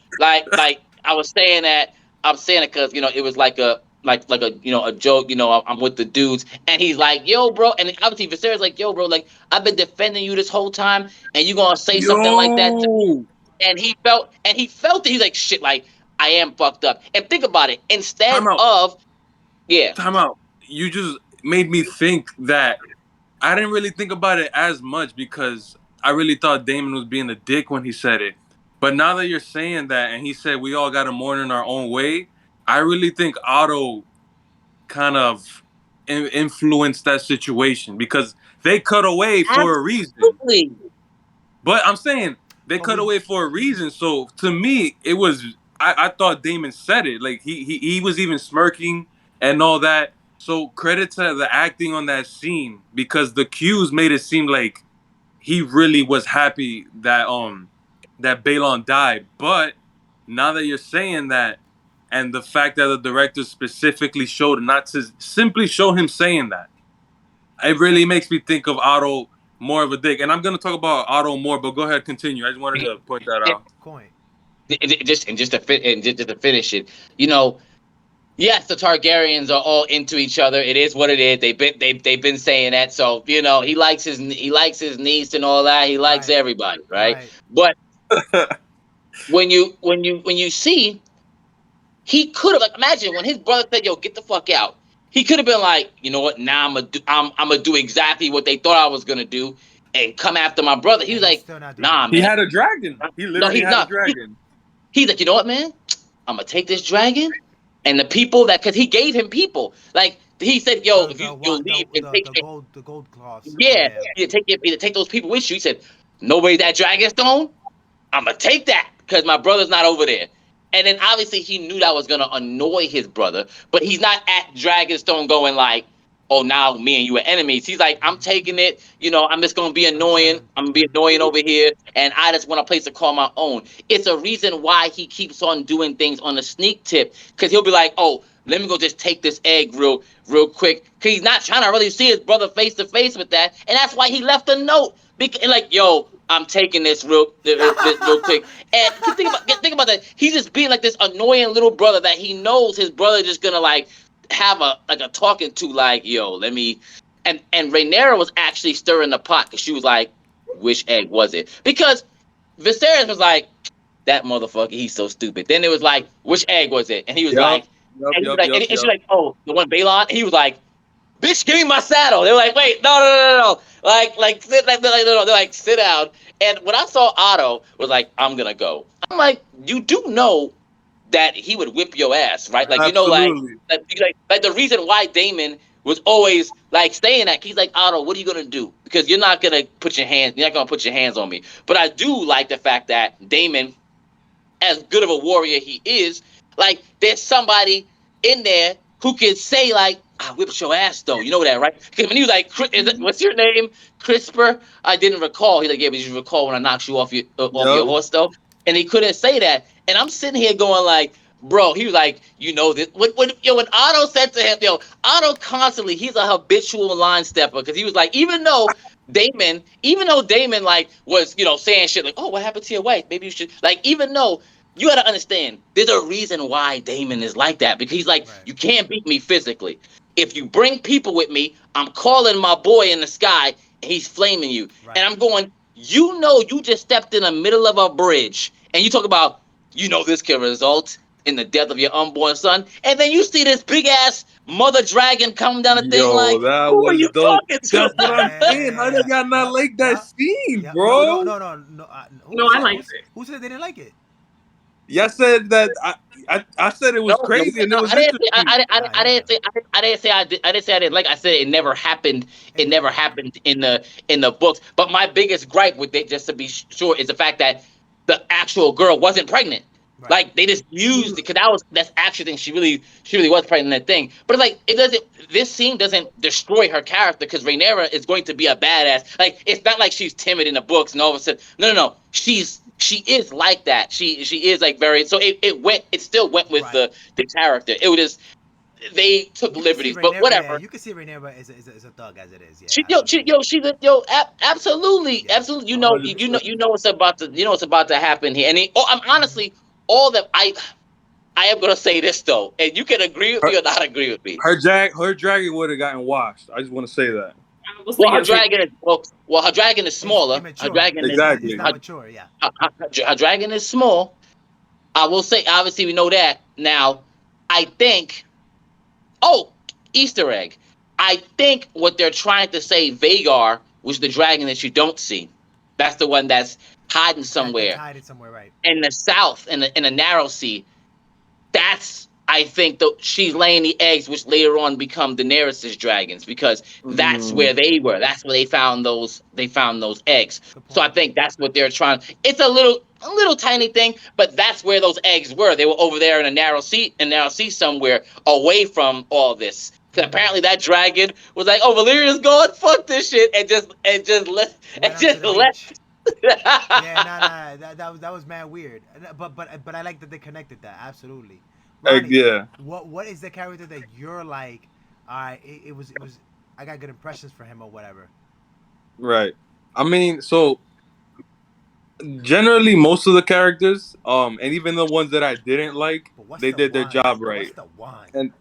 I was saying that. I'm saying it because it was like a a joke. I'm with the dudes." And he's like, "Yo, bro," and obviously Viserys like, "Yo, bro, like I've been defending you this whole time, and you gonna say something like that?" Yo, And he felt it. He's like, "Shit, like I am fucked up." And think about it. time Instead out, of yeah, time out. You just made me think that I didn't really think about it as much because I really thought Damon was being a dick when he said it. But now that you're saying that, and he said we all got to mourn in our own way, I really think Otto kind of influenced that situation because they cut away for a reason. absolutely. But I'm saying they But cut we away for a reason. So to me, it was I thought Damon said it. Like he was even smirking and all that. So credit to the acting on that scene because the cues made it seem like he really was happy that Balon died. But now that you're saying that, and the fact that the director specifically showed not to simply show him saying that, it really makes me think of Otto more of a dick. And I'm gonna talk about Otto more, but go ahead, continue. I just wanted to point that out. Coin. Just to finish it, you know, yes, the Targaryens are all into each other. It is what it is. They've been saying that. So you know, he likes his niece and all that. He likes Right. everybody, right? Right. But when you see, he could have, like, imagine when his brother said, "Yo, get the fuck out." He could have been like, you know what? Now I'm gonna do exactly what they thought I was gonna do and come after my brother. He And was he's like, still not doing nah, that. He man. had a dragon. He No, literally he's had a not. dragon. He's like, you know what, man? I'm gonna take this dragon and the people that, because he gave him people. Like he said, yo, if you'll leave and take it, The gold cloths. yeah, Yeah. either take those people with you. He said, nobody that Dragonstone, I'm gonna take that because my brother's not over there. And then obviously he knew that was gonna annoy his brother, but he's not at Dragonstone going like, "Oh, now me and you are enemies." He's like, "I'm taking it. You know, I'm just gonna be For the annoying. children. I'm gonna be annoying over here, and I just want a place to call my own." It's a reason why he keeps on doing things on a sneak tip, because he'll be like, "Oh, let me go just take this egg real quick," because he's not trying to really see his brother face to face with that, and that's why he left a note. Like, yo, I'm taking this real quick. And think about that. He's just being like this annoying little brother that he knows his brother just gonna like have a talking to, like, yo, let me. And Rhaenyra was actually stirring the pot because she was like, which egg was it? Because Viserys was like, that motherfucker, he's so stupid. Then it was like, which egg was it? And he was Yup. like, Yup. Yup. Yup. and she's Yup. like, oh, the one Balon. And he was like, bitch, give me my saddle. They were like, wait, no. They're like, sit down. And when I saw Otto was like, I'm gonna go. I'm like, you do know that he would whip your ass, right? Like, Right. you know, Absolutely. like the reason why Damon was always like saying that, he's like, Otto, what are you gonna do? Because you're not gonna you're not gonna put your hands on me. But I do like the fact that Damon, as good of a warrior he is, like, there's somebody in there who can say, like, I whipped your ass though. You know that, right? Because when he was like, what's your name? CRISPR? I didn't recall. He's like, yeah, but you recall when I knocked you off your Yup. horse though? And he couldn't say that. And I'm sitting here going like, bro, he was like, you know this. When Otto said to him, Otto constantly, he's a habitual line stepper, because he was like, even though Damon like was, saying shit like, oh, what happened to your wife? Maybe you should, like, even though, you got to understand, there's a reason why Damon is like that, because he's like, Right. you can't beat me physically. If you bring people with me, I'm calling my boy in the sky, and he's flaming you. Right. And I'm going, you just stepped in the middle of a bridge, and you talk about, this can result in the death of your unborn son, and then you see this big ass mother dragon come down the thing, Yo, like, that who are was you dope. talking to? That's what I'm saying. How did Yeah. y'all not Yep. like that Yep. scene, Yep. bro? No. No, I liked it. Who said they didn't like it? Y'all said that I said it was No, crazy and it was I didn't say interesting. Nah, yeah. I didn't say I didn't say I didn't like. I said it never happened. It In the never book. happened in the books. But my biggest gripe with it, just to be sure, is the fact that the actual girl wasn't pregnant. Right. Like, they just used it because that's actually thing. She really was pregnant in that thing. But it's like, it doesn't. This scene doesn't destroy her character, because Rhaenyra is going to be a badass. Like, it's not like she's timid in the books and all of a sudden, no. She is like that. She is like very. So it still went with Right. the character. It was just, they took You can see liberties, but Rhaenyra. Yeah, whatever. you can see Rhaenyra is a thug as it is. Yeah, She yo she absolutely. yo she's a, absolutely, Yeah. absolutely. 100%. You know what's about to happen here. And I'm honestly, all that I am gonna say this though, and you can agree with Her, me or not agree with me. her dragon would have gotten washed. I just want to say that. I was Well, thinking the same thing. her dragon is It's smaller. immature. It's Exactly. not mature. Yeah. Her dragon is small. I will say, obviously, we know that. Now, I think, oh, Easter egg. I think what they're trying to say, Vagar was the dragon that you don't see. That's the one that's hiding That's somewhere hiding somewhere. Right. in the south, in the narrow sea. That's, I think, she's laying the eggs, which later on become Daenerys's dragons, because that's Mm. where they were. That's where they found those. They found those eggs. Good So I point. think that's what they're trying. It's a little tiny thing, but that's where those eggs were. They were over there in a narrow sea somewhere, away from all this. Because apparently that dragon was like, "Oh, Valyria's gone. Fuck this shit," and just left. And Went onto just the beach. left. Yeah, nah. That was mad weird. But I like that they connected that. Absolutely. Ronnie, Yeah. what is the character that you're like? All right, it was. I got good impressions for him or whatever. Right. I mean, so generally most of the characters, and even the ones that I didn't like, But what's they the did their one? job What's right. the one? And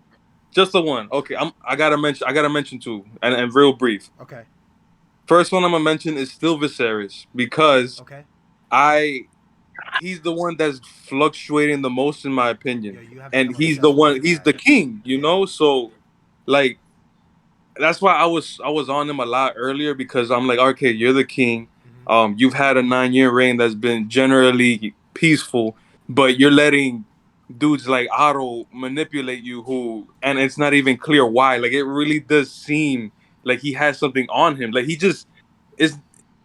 just the one. Okay, I gotta mention two, and real brief. Okay. First one I'm gonna mention is still Viserys because Okay. I he's the one that's fluctuating the most in my Yo, opinion, you have to and come he's the obsessed with this one. He's guy. the king, you Yeah. know. So like that's why I was on him a lot earlier because I'm like, okay, you're the king. Hmm. You've had a 9 year reign that's been generally peaceful, but you're letting dudes like Otto manipulate you, who and it's not even clear why. Like it really does seem like he has something on him. Like he just is.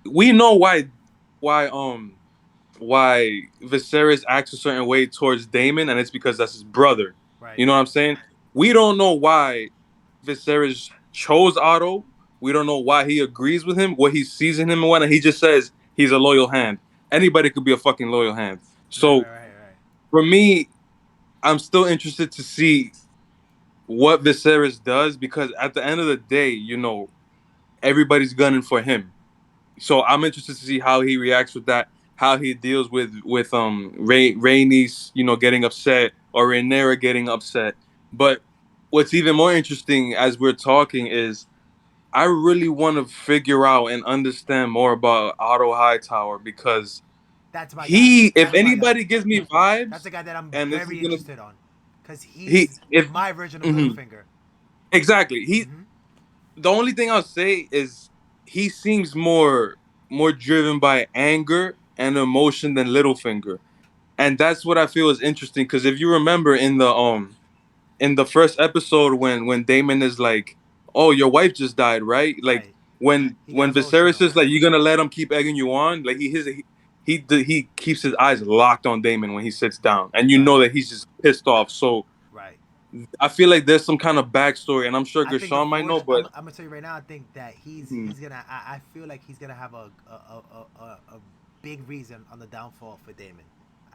We know why Viserys acts a certain way towards Daemon, and it's because that's his brother. Right. You know what I'm saying? We don't know why Viserys chose Otto. We don't know why he agrees with him, what he sees in him and whatnot. He just says he's a loyal hand. Anybody could be a fucking loyal hand. Right. So Right. Right. Right. for me, I'm still interested to see what Viserys does because at the end of the day, everybody's gunning for him. So I'm interested to see how he reacts with that, how he deals with Rhaenys, getting upset or Rhaenyra getting upset. But what's even more interesting as we're talking is I really want to figure out and understand more about Otto Hightower because That's my guy. if That's my guy. anybody gives me That's vibes, the guy that I'm and this is very gonna interested on, cause he he's if my version of mhm, Littlefinger. exactly Hmm. the only thing I'll say is he seems more driven by anger and emotion than Littlefinger, and that's what I feel is interesting. Because if you remember in the first episode when Damon is like, "Oh, your wife just died, right?" Like Right. He got when Viserys emotional. is like, "You gonna let him keep egging you on?" Like he keeps his eyes locked on Damon when he sits down, and you Right. know that he's just pissed off. So Right. I feel like there's some kind of backstory, and I'm sure I think the Gershon might know, force. but. I'm gonna tell you right now. I think that Mhm. he's gonna. I feel like he's gonna have a big reason on the downfall for Damon.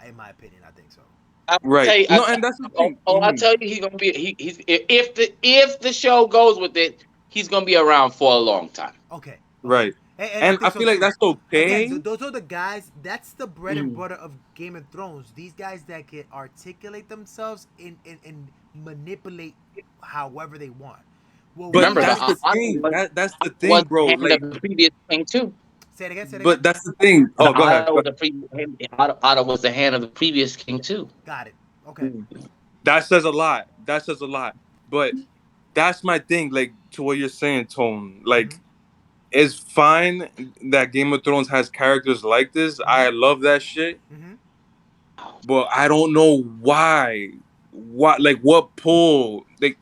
In my opinion, I think so. I Right. tell you, No, and that's the thing. I Mhm. tell you, he's gonna be. He's if the show goes with it, he's gonna be around for a long time. Okay. Okay. Right. And I And think I so feel like too. that's Again, okay. those are the guys. That's the bread and Mhm. butter of Game of Thrones. These guys that can articulate themselves and manipulate however they want. Well, But we Remember, haven't. that's the Otto thing. That's the was thing, the bro. hand of Like, the previous king too. Say it again. Say it again. but that's the thing. The Oh, go ahead. Otto Go was the Otto was the hand of the previous king too. Got it. Okay. ahead. That says a lot. That says a lot. But that's my thing. Like to what you're saying, Tone. Mm-hmm. Like, it's fine that Game of Thrones has characters like this. Mm-hmm. I love that shit. Mm-hmm. But I don't know why. Like, what pull? Like,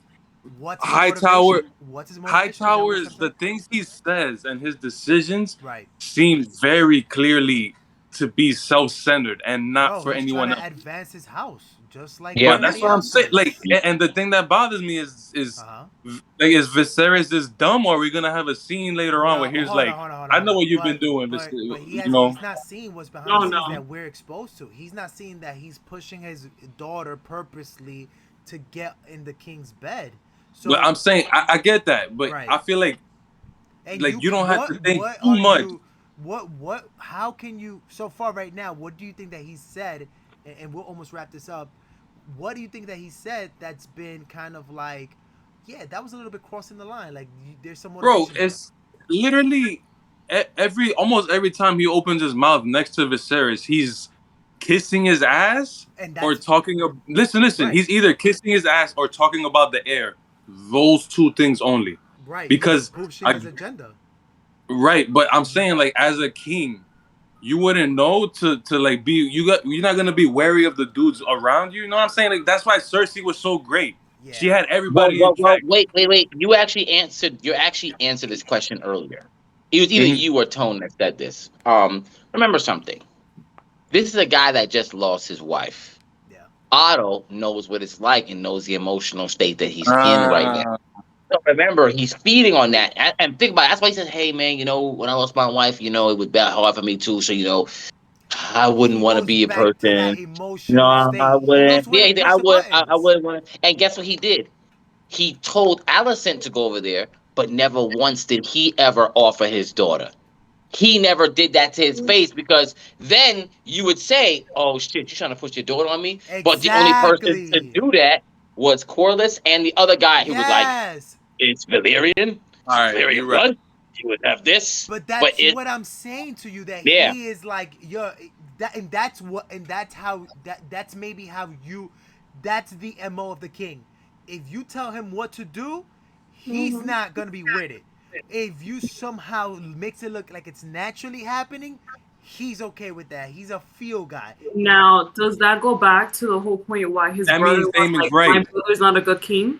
What's his motivation? Hightower. What's his motivation? Is that what you're trying Hightower's to the say? things he says and his decisions Right. seem very clearly to be self-centered and not Bro, for he's trying anyone to else. advance his house, just like Yeah, But that's everybody what I'm else saying. Like, is. and the thing that bothers me is Uh huh. like, is Viserys this dumb, or are we gonna have a scene later on where No, he's hold on, like, hold on, hold on, "I hold know on. what you've been doing, But he you has know." he's not seeing what's behind the No, scenes no. that we're exposed to. He's not seeing that he's pushing his daughter purposely to get in the king's bed. But So I'm saying I get that, but right. I feel And like you don't have to think what too are much. you what how can you so far right now, what do you think that he said, and we'll almost wrap this up. What do you think that he said that's been kind of like, yeah, that was a little bit crossing the line, like there's some Bro, motivation there. it's literally every almost every time he opens his mouth next to Viserys, he's kissing his ass And or that's talking. Listen. right. He's either kissing his ass or talking about the air. Those two things only. Right, he's Because pushing I his agenda. right, but I'm Hmm. saying like as a king, you wouldn't know to like be you're not gonna be wary of the dudes around you. You know what I'm saying? Like that's why Cersei was so great. She Yeah. had everybody in Well, check. wait. You actually answered this question earlier. It was either Mhm. you or Tone that said this. Remember something. This is a guy that just lost his wife. Yeah. Otto knows what it's like and knows the emotional state that he's in right now. Ah, So remember, he's feeding on that. And think about it. That's why he says, hey, man, when I lost my wife, it was bad hard for me too. So, I wouldn't He want to goes be a back to that person. emotional I state. He knows wouldn't. where to Yeah, push the I buttons. wouldn't want to. And guess what he did? He told Alicent to go over there, but never once did he ever offer his daughter. he never did that to his face, because then you would say, "Oh shit, you're trying to push your daughter on me." But the only person to Exactly. do that was Corliss and the other guy who was like, Yes. "It's Valyrian, All it's right, Valyrian you're right. blood. You would have this." But But that's it, what I'm saying to you, that yeah, he is like that's how that's maybe how you that's the MO of the king. If you tell him what to do, he's Mhm. not gonna be with it. If you somehow makes it look like it's naturally happening, he's okay with that. He's a feel guy. Now, does that go back to the whole point why his That brother means was Damon's like, "My right. brother's not a good king"?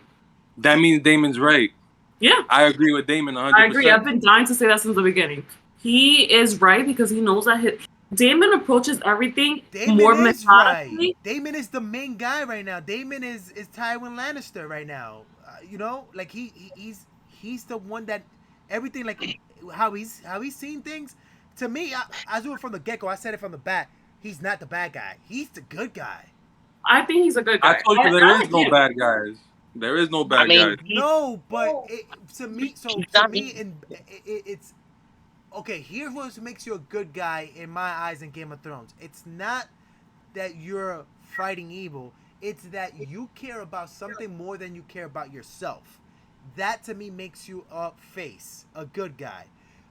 That means Damon's right. Yeah, I agree with Damon I agree. 100%. I've been dying to say that since the beginning. He is right because he knows that Damon approaches everything Damon more is right. methodically. Damon is the main guy right now. Damon is Tywin Lannister right now. You know, like he's the one that everything, like how he's seen things. To me, I do it from the get go. I said it from the bat. He's not the bad guy. He's the good guy. I think he's a good I guy. told you I there is like no him. bad guys. There is no I bad guys. mean, No, but to me, he's not. it's okay. Here's what makes you a good guy in my eyes in Game of Thrones. It's not that you're fighting evil. It's that you care about something more than you care about yourself. That to me makes you a face, a good guy.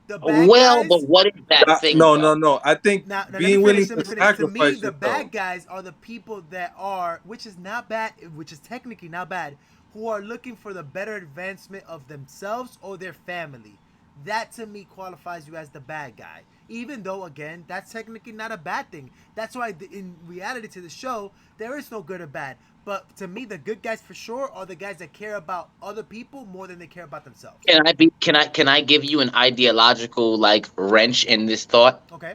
The bad Well, but guys. what is that thing No, though? no, no. I think Now let me being willing finish. Let to me finish. To me, sacrifice the yourself. bad guys are the people that are, which is not bad, which is technically not bad, who are looking for the better advancement of themselves or their family. That to me qualifies you as the bad guy. Even though, again, that's technically not a bad thing. That's why, in reality to the show, there is no good or bad. But to me, the good guys for sure are the guys that care about other people more than they care about themselves. Can I give you an ideological like wrench in this thought? Okay.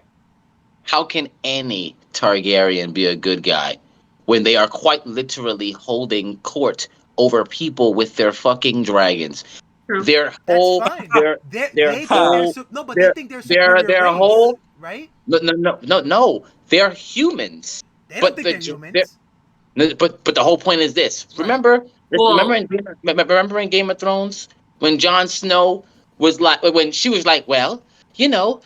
How can any Targaryen be a good guy when they are quite literally holding court over people with their fucking dragons? True. Their That's whole fine. their They think Ha. no, but they their think they're a their superior their race, whole right? no, they're humans. They don't But think they're they're, humans. no, but the whole point is this. Right. Well, Remember in Game of Thrones when Jon Snow was like, when she was like, well, your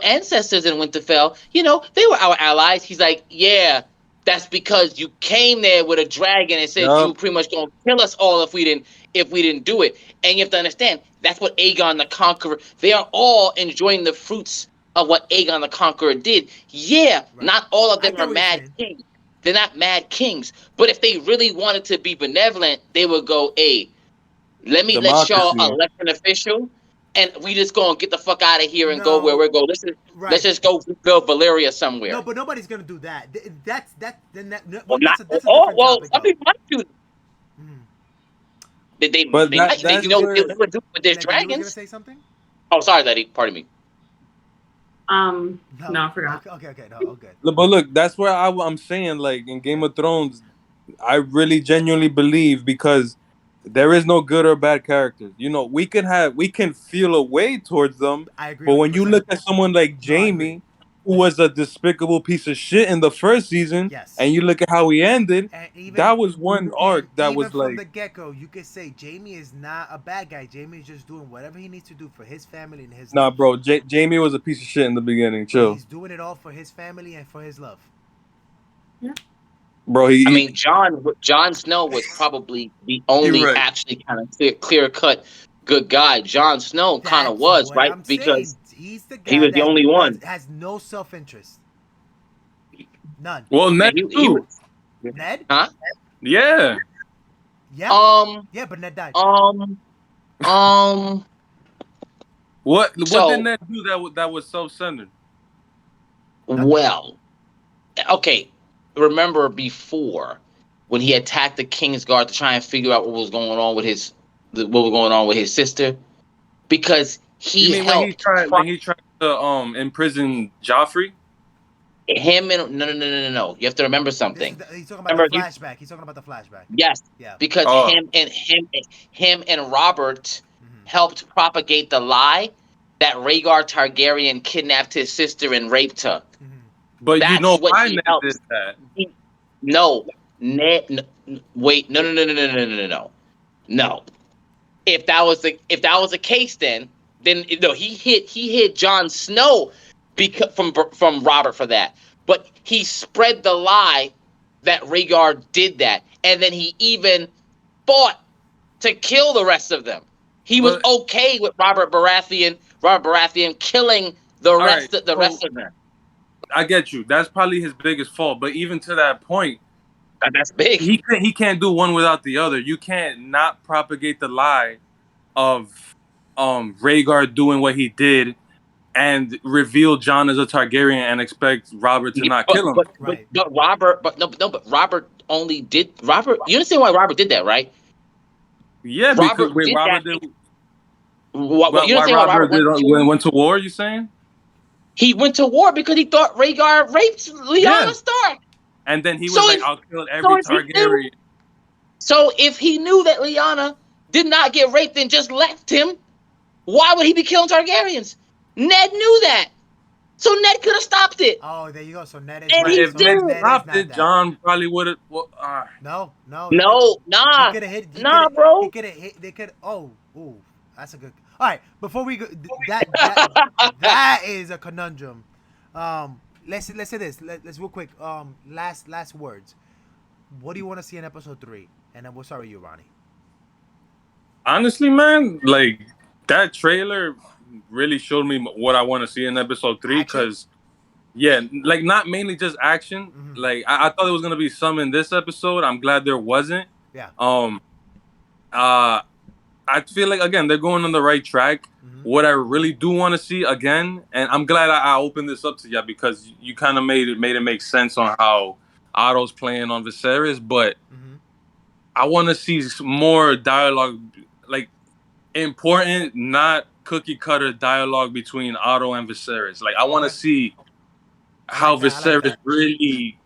ancestors in Winterfell, they were our allies. He's like, yeah, that's because you came there with a dragon and said you Yup. were pretty much gonna kill us all if we didn't do it. And you have to understand that's what Aegon the Conqueror. They are all enjoying the fruits of what Aegon the Conqueror did. Yeah, Right. not all of I them get are what you're mad saying. kings. They're not mad kings. But if they really wanted to be benevolent, they would go, hey, let y'all Democracy. elect an official, and we just go and get the fuck out of here and go where No. we're going. Let's Right. just go build Valyria No, somewhere. but nobody's gonna do that. That's that. Then that. Well, Well, not that's a oh different well. topic Some though. people might do. Mm. But They might. that's They where would do it with their Letty, you were gonna dragons. say something? Oh, sorry, Letty. Pardon me. no, I forgot. Okay. No, all good. but look, that's where I'm saying, like in Game of Thrones, I really genuinely believe, because there is no good or bad characters. We can feel a way towards them, I agree but with you when you look percent. at someone like No, I agree. Jamie, who was a despicable piece of shit in the first season, Yes. and you look at how he ended, And even that was one arc that even was from like, the get go, you could say Jamie is not a bad guy. Jamie is just doing whatever he needs to do for his family and his nah, love. bro, Jamie was a piece of shit in the beginning. But Chill, he's doing it all for his family and for his love. Yeah. bro. I mean, Jon Snow was probably the He only right. actually kind of clear cut good guy. Jon Snow kind of That's was, what right, I'm saying. because He's the he guy was the that only one. has no self interest. None. Well, Yeah, Ned he was. too. Ned? Huh? Yeah. Yep. Um. Yeah, but Ned died. Um. Um. What did So, Ned do that was self centered? Nothing. well, okay. Remember before when he attacked the King's Guard to try and figure out what was going on with his sister, because You he mean helped when he tried to imprison Joffrey? him and no. You have to remember This is something. he's talking about the Remember, flashback. He's talking about the flashback. yes, Yeah. because Oh, him and Robert Hmm. helped propagate the lie that Rhaegar Targaryen kidnapped his sister and raped her. Hmm. but you That's know what why he Ned helped. did that? No, wait, no. If that was the case, then then no, he hit Jon Snow because from Robert for that. But he spread the lie that Rhaegar did that, and then he even fought to kill the rest of them. He was But okay with Robert Baratheon killing the all right, so rest of them. I get you. That's probably his biggest fault. But even to that point, And that's big. he can't do one without the other. You can't not propagate the lie of Rhaegar doing what he did and reveal Jon as a Targaryen and expect Robert to Yeah, not kill him. Right. but Robert, but Robert only did Robert. You understand why Robert did that, right? Yeah, because Robert wait, did that. Robert did You why understand why Robert Robert did went? went to war, you saying? He went to war because he thought Rhaegar raped Yeah. Lyanna Stark. And then he So was like, if I'll kill so every if he knew Targaryen. so if he knew that Lyanna did not get raped and just left him, why would he be killing Targaryens? Ned knew that, so Ned could have stopped it, Oh, there you go. So Ned is and But not. he if So Ned didn't. Ned is stopped not it, that. John probably would have. Well, No, no. No, He nah, could have hit. nah, He bro. could have hit. They could. Oh, ooh, that's a good. All right, before we go, that is a conundrum. Let's say this. Let's real quick. Last words. What do you want to see in episode 3? And then we'll start with you, Ronnie. honestly, man, like that trailer really showed me what I want to see in episode 3. Action. Because yeah, like not mainly just action. Mm-hmm. Like I thought there was gonna be some in this episode. I'm glad there wasn't. Yeah. Um. I feel like again they're going on the right track. Mm-hmm. What I really do want to see again, and I'm glad I opened this up to you because you kind of made it make sense on how Otto's playing on Viserys, but Mm-hmm. I want to see more dialogue, like important, not cookie cutter dialogue between Otto and Viserys. Like I want to Okay. see I how like that. I like Viserys that. really,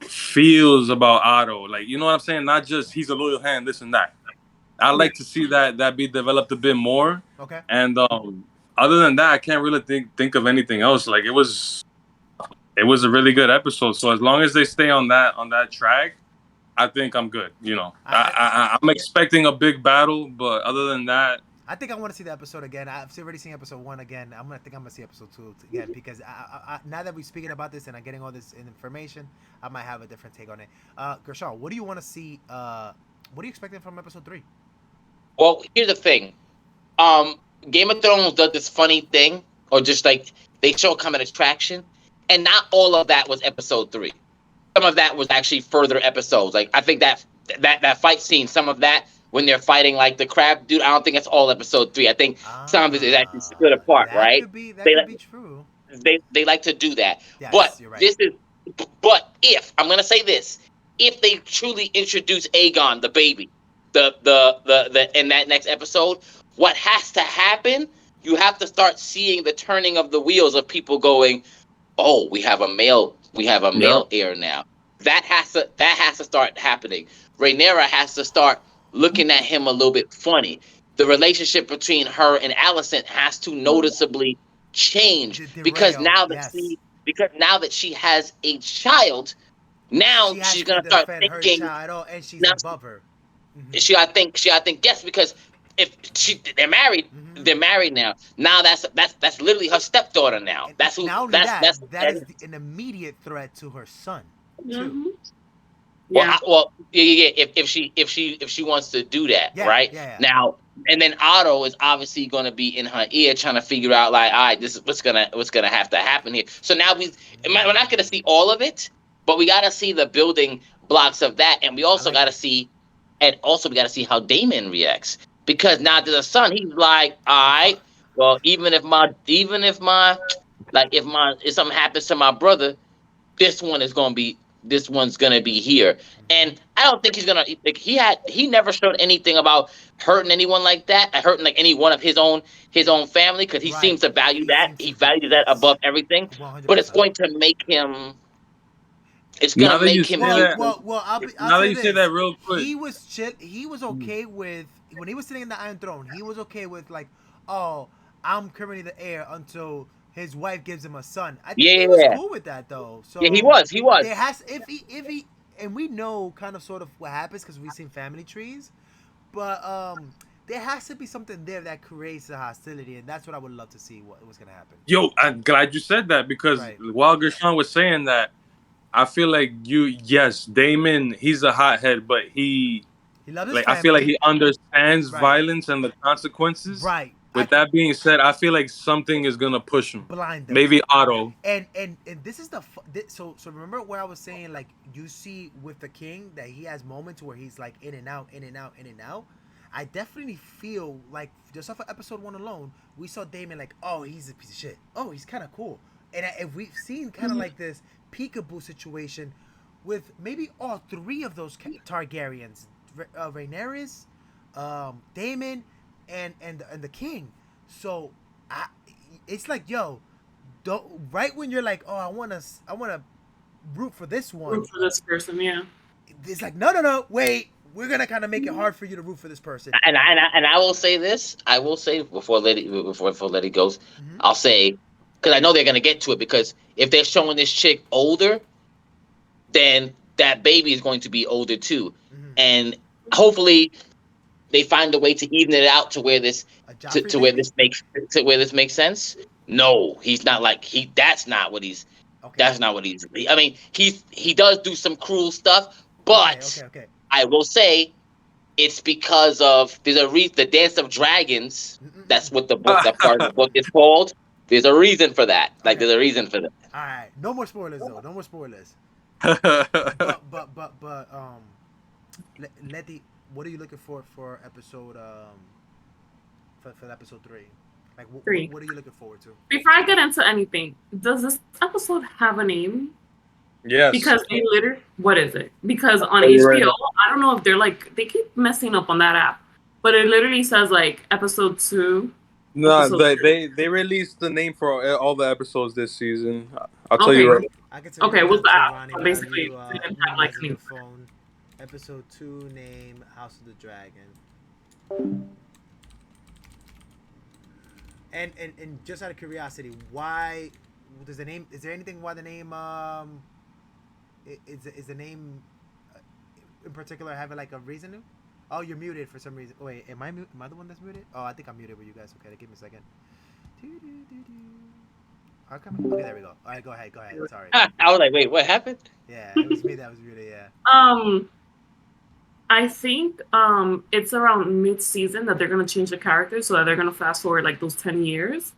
feels about Otto. Like you know what I'm saying? Not just he's a loyal hand, this and that. I like to see that be developed a bit more. Okay. And other than that, I can't really think of anything else. Like it was a really good episode. So as long as they stay on that track, I think I'm good. I'm expecting a big battle, but other than that, I think I want to see the episode again. I've already seen episode 1 again. I'm gonna see episode 2 again because now that we're speaking about this and I'm getting all this information, I might have a different take on it. Gershon, what do you want to see? What are you expecting from episode 3? Well, here's the thing. Game of Thrones does this funny thing, or just like they show a common attraction, and not all of that was episode 3. Some of that was actually further episodes. Like I think that fight scene, some of that when they're fighting like the crab dude, I don't think that's all episode 3. I think some of it is actually split apart, That right? could be They true. they like to do that. Yes, But you're right. if I'm gonna say this, if they truly introduce Aegon the baby, the in that next episode, what has to happen? You have to start seeing the turning of the wheels of people going, oh, we have a male yeah, heir now. That has to start happening. Rhaenyra has to start looking at him a little bit funny. The relationship between her and Alicent has to noticeably change because Derail. now that Yes. she has a child, now She has she's to gonna start defend her thinking. child, and she's Now above her. Mm-hmm. she I think yes, because if they're married, Mm-hmm. they're married now. Now that's literally her stepdaughter now. And That's who not only that, that that is an immediate threat to her son too. Mhm. Well, Yeah. yeah. If she wants to do that, Yeah, right yeah. now, and then Otto is obviously going to be in her ear trying to figure out like, all right, this is what's gonna have to happen here. So now we're not going to see all of it, but we got to see the building blocks of that, and we also like got to it. see, how Damon reacts because now there's a son. He's like, all right, well, if something happens to my brother, this one's gonna be here. And I don't think he's gonna like he never showed anything about hurting anyone like that, hurting like any one of his own family, because he Right. seems to value He that. seems He to do values that yes. above everything. But it's 100%. going to make him it's gonna now that you make him say Well, that, use. well, well. I'll now that say you say this. that real quick, He was chill. He was okay with when he was sitting in the Iron Throne. He was okay with like, oh, I'm currently the heir until his wife gives him a son. I think he was Yeah. cool with that though. So Yeah, he was. there has if he and we know kind of sort of what happens because we've seen family trees, but there has to be something there that creates the hostility, and that's what I would love to see what's gonna happen. Yo, I'm glad you said that because Right. while Gershon was saying that, I feel like yes, Damon, he's a hothead, but He loves his like I feel like family. he understands Right. violence and the consequences. Right. With that being said, I feel like something is gonna push him. Blind them. Maybe Otto. And this is so remember what I was saying, like you see with the king that he has moments where he's like in and out, in and out, in and out. I definitely feel like just off of episode 1 alone, we saw Damon like, oh, he's a piece of shit. Oh, he's kind of cool. And we've seen kind of like this peekaboo situation with maybe all 3 of those Targaryens, Rhaenyra, Damon, and the king. So it's like, yo, don't, right when you're like, oh, I wanna root for this one. Root for this person, yeah. It's like, no, wait, we're gonna kind of make it hard for you to root for this person. And I will say this. I will say before Letty goes, I'll say, because I know they're gonna get to it, because if they're showing this chick older, then that baby is going to be older too, and hopefully they find a way to even it out to where this to where this makes sense. No, he's not like that's not what he's. Okay. That's not what he's. I mean, he does do some cruel stuff, but okay. I will say it's because of there's a reason. The Dance of Dragons. That's what the book that part of the book is called. There's a reason for that. Like there's a reason for that. All right, no more spoilers though. No more spoilers. but Letty, what are you looking for episode for episode 3? Like, what are you looking forward to? Before I get into anything, does this episode have a name? Yes. Because they literally, what is it? Because on HBO, I don't know if they're like, they keep messing up on that app, but it literally says like episode 2. No, they released the name for all the episodes this season. I'll tell you right. Okay, what's the app? Basically, like your phone. Episode 2 name House of the Dragon. And just out of curiosity, why does the name? Is there anything why the name is the name in particular having like a reason to? Oh, you're muted for some reason. Wait, am I the one that's muted? Oh, I think I'm muted with you guys. Okay, give me a second. Okay, there we go. All right, go ahead. Sorry. I was like, wait, what happened? Yeah, it was me that was muted. Yeah. I think it's around mid-season that they're gonna change the characters, so that they're gonna fast forward like those 10 years.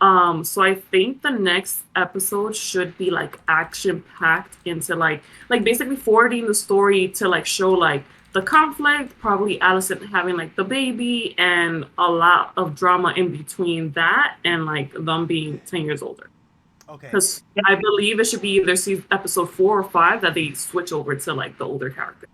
So I think the next episode should be like action packed into like basically forwarding the story to like show like the conflict, probably Alicent having like the baby, and a lot of drama in between that and like them being 10 years older. Okay. Because I believe it should be either episode 4 or 5 that they switch over to like the older character.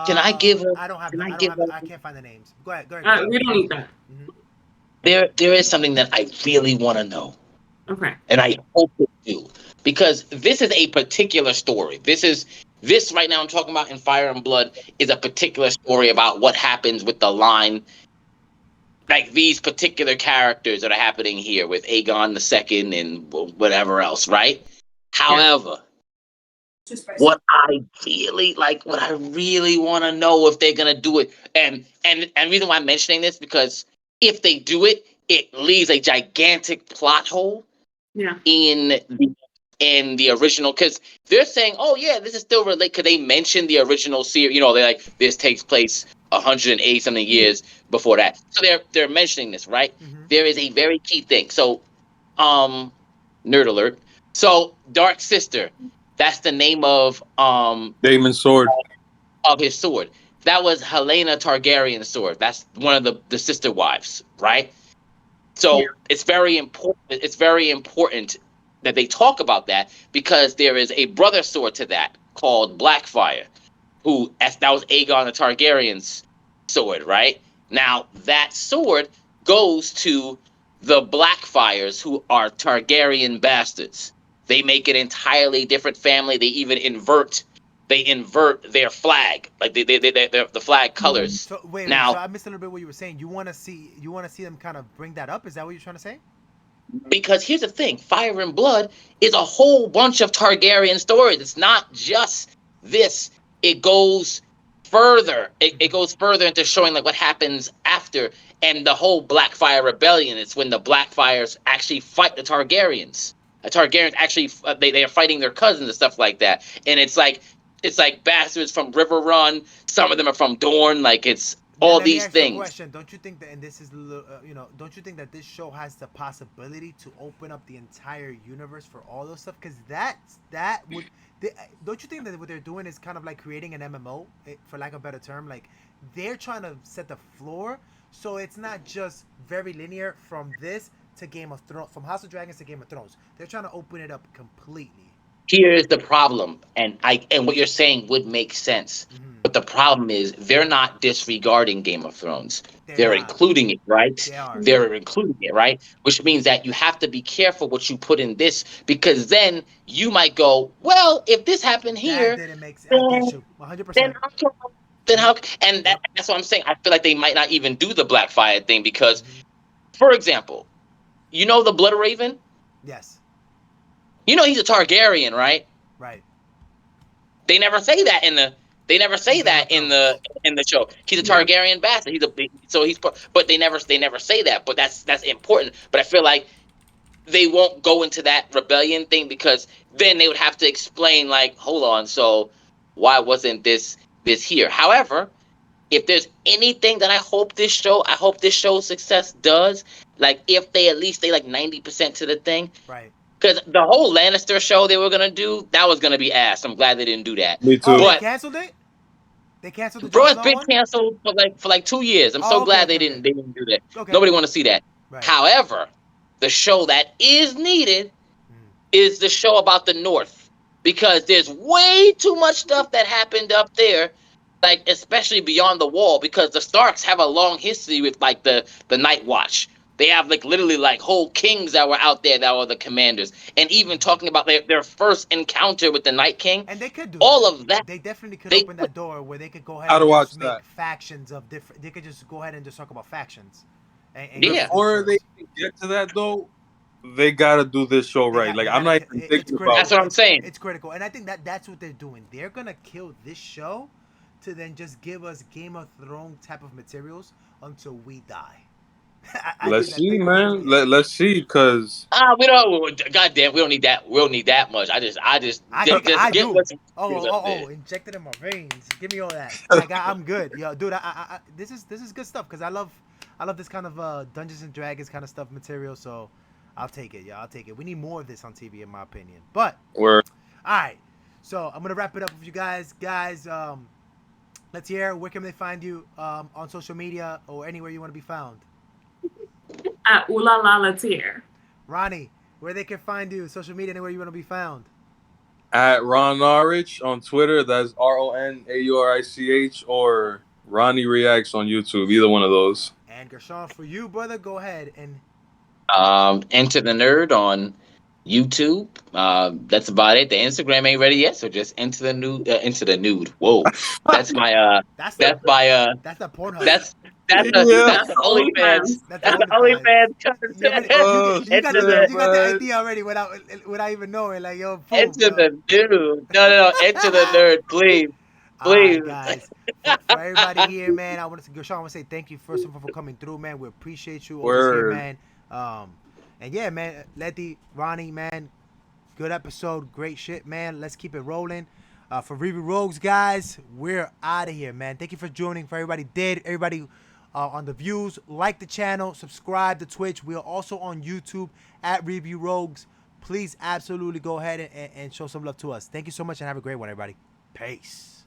Can I give? I can't find the names. Go ahead. We don't need that. There is something that I really want to know. Okay. And I hope you do, because this is a particular story. This right now I'm talking about in Fire and Blood is a particular story about what happens with the line, like these particular characters that are happening here with Aegon II and whatever else, right? However, what I really want to know if they're gonna do it, and reason why I'm mentioning this, because if they do it, it leaves a gigantic plot hole. Yeah. In the original, because they're saying, oh yeah, this is still related, because they mentioned the original series. You know, they're like, this takes place 180 something years before that. So they're mentioning this, right? There is a very key thing. So, nerd alert. So, Dark Sister, that's the name of Daemon's sword. Of his sword. That was Helena Targaryen's sword. That's one of the sister wives, right? So it's very important. It's very important that they talk about that, because there is a brother sword to that called Blackfire, that was Aegon the Targaryen's sword, right? Now that sword goes to the Blackfires, who are Targaryen bastards. They make an entirely different family. They even invert their flag, like the flag colors. So wait, now, so I missed a little bit what you were saying. You want to see them kind of bring that up? Is that what you're trying to say? Because here's the thing, Fire and Blood is a whole bunch of Targaryen stories. It's not just this. It goes further. It goes further into showing like what happens after after, and the whole Blackfire rebellion. It's when the Blackfires actually fight the Targaryens. The Targaryens actually they are fighting their cousins and stuff like that. And it's like bastards from River Run. Some of them are from Dorne. Like it's Now all let me these ask you a things. question. Don't you think that, and this is, don't you think that this show has the possibility to open up the entire universe for all those stuff? Because that would, they, don't you think that what they're doing is kind of like creating an MMO, for lack of a better term? Like they're trying to set the floor, so it's not just very linear from this to Game of Thrones, from House of Dragons to Game of Thrones. They're trying to open it up completely. Here's the problem, and what you're saying would make sense. Mm-hmm. But the problem is they're not disregarding Game of Thrones. They're They're not. including it, right? They are. They're including it, right? Which means that you have to be careful what you put in this, because then you might go, well, if this happened That here, didn't make sense. I get then you. then 100%. how come? Then how? And Yep. that's what I'm saying. I feel like they might not even do the Blackfire thing because, Mm-hmm. for example, you know the Blood Raven. Yes. You know he's a Targaryen, right? Right. They never say that in the. They never say In Game that of Thrones. in the show. He's a Yeah. Targaryen bastard. But they never say that. But that's important. But I feel like they won't go into that rebellion thing because then they would have to explain like, hold on, so why wasn't this here? However, if there's anything that I hope this show's success does, like if they at least stay like 90% to the thing, Right. because the whole Lannister show they were gonna do, that was gonna be ass. I'm glad they didn't do that. Me Oh, too. they But canceled it? They canceled the bro, Jon it's Snow been one? canceled for like 2 years. I'm so Oh, okay, glad okay, okay. they didn't do that. Okay. Nobody want to see that. Right. However, the show that is needed Mm. is the show about the North, because there's way too much stuff that happened up there, like especially beyond the wall, because the Starks have a long history with like the Night Watch. They have like literally like whole kings that were out there that were the commanders, and even talking about their first encounter with the Night King. And they could do All that. of that They definitely could they open that door where they could go ahead Gotta and watch just that. make factions of different. They could just go ahead and just talk about factions. And Yeah. Before they even get to that though, they gotta do this show right. Like I'm not even It's thinking critical. about That's what I'm saying. It's critical, and I think that that's what they're doing. They're gonna kill this show to then just give us Game of Thrones type of materials until we die. Let's see, what they're man. doing. Yeah. Let's see, cause We don't. Goddamn, we don't need that. We don't need that much. I think I get do. what's Oh, up there. injected in my veins. Give me all that. I'm good. Yo, dude, this is good stuff because I love this kind of Dungeons and Dragons kind of stuff material. So I'll take it. Yeah, I'll take it. We need more of this on TV, in my opinion. But we're all right, so I'm gonna wrap it up with you guys. Let's hear, where can they find you on social media or anywhere you want to be found? At Ooh La La Let's Hear. Ronnie, where they can find you, social media, anywhere you want to be found. at Ron Norwich on Twitter. That's RONAURICH, or Ronnie Reacts on YouTube. Either one of those. And Gershon, for you, brother, go ahead and Enter the Nerd on YouTube. That's about it. The Instagram ain't ready yet, so just enter the nude. Into the nude. Whoa, that's my that's that's the my that's the Pornhub. that's Yeah. that's the OnlyFans. That's That's the OnlyFans. OnlyFans. You, already, Oh, you got Enter the the you got the man. idea already without even knowing. Like, yo, boom, enter yo. the nude. No. Enter the nerd, please, All please. right, guys. For everybody here, man, I want to Gershon, I want to say thank you first of all for coming through, man. We appreciate you always here, Word. man. And yeah, man, Letty, Ronnie, man, good episode, great shit, man. Let's keep it rolling. For Review Rogues, guys, we're out of here, man. Thank you for joining. For everybody on the views, like the channel, subscribe to Twitch. We are also on YouTube at Review Rogues. Please absolutely go ahead and show some love to us. Thank you so much and have a great one, everybody. Peace.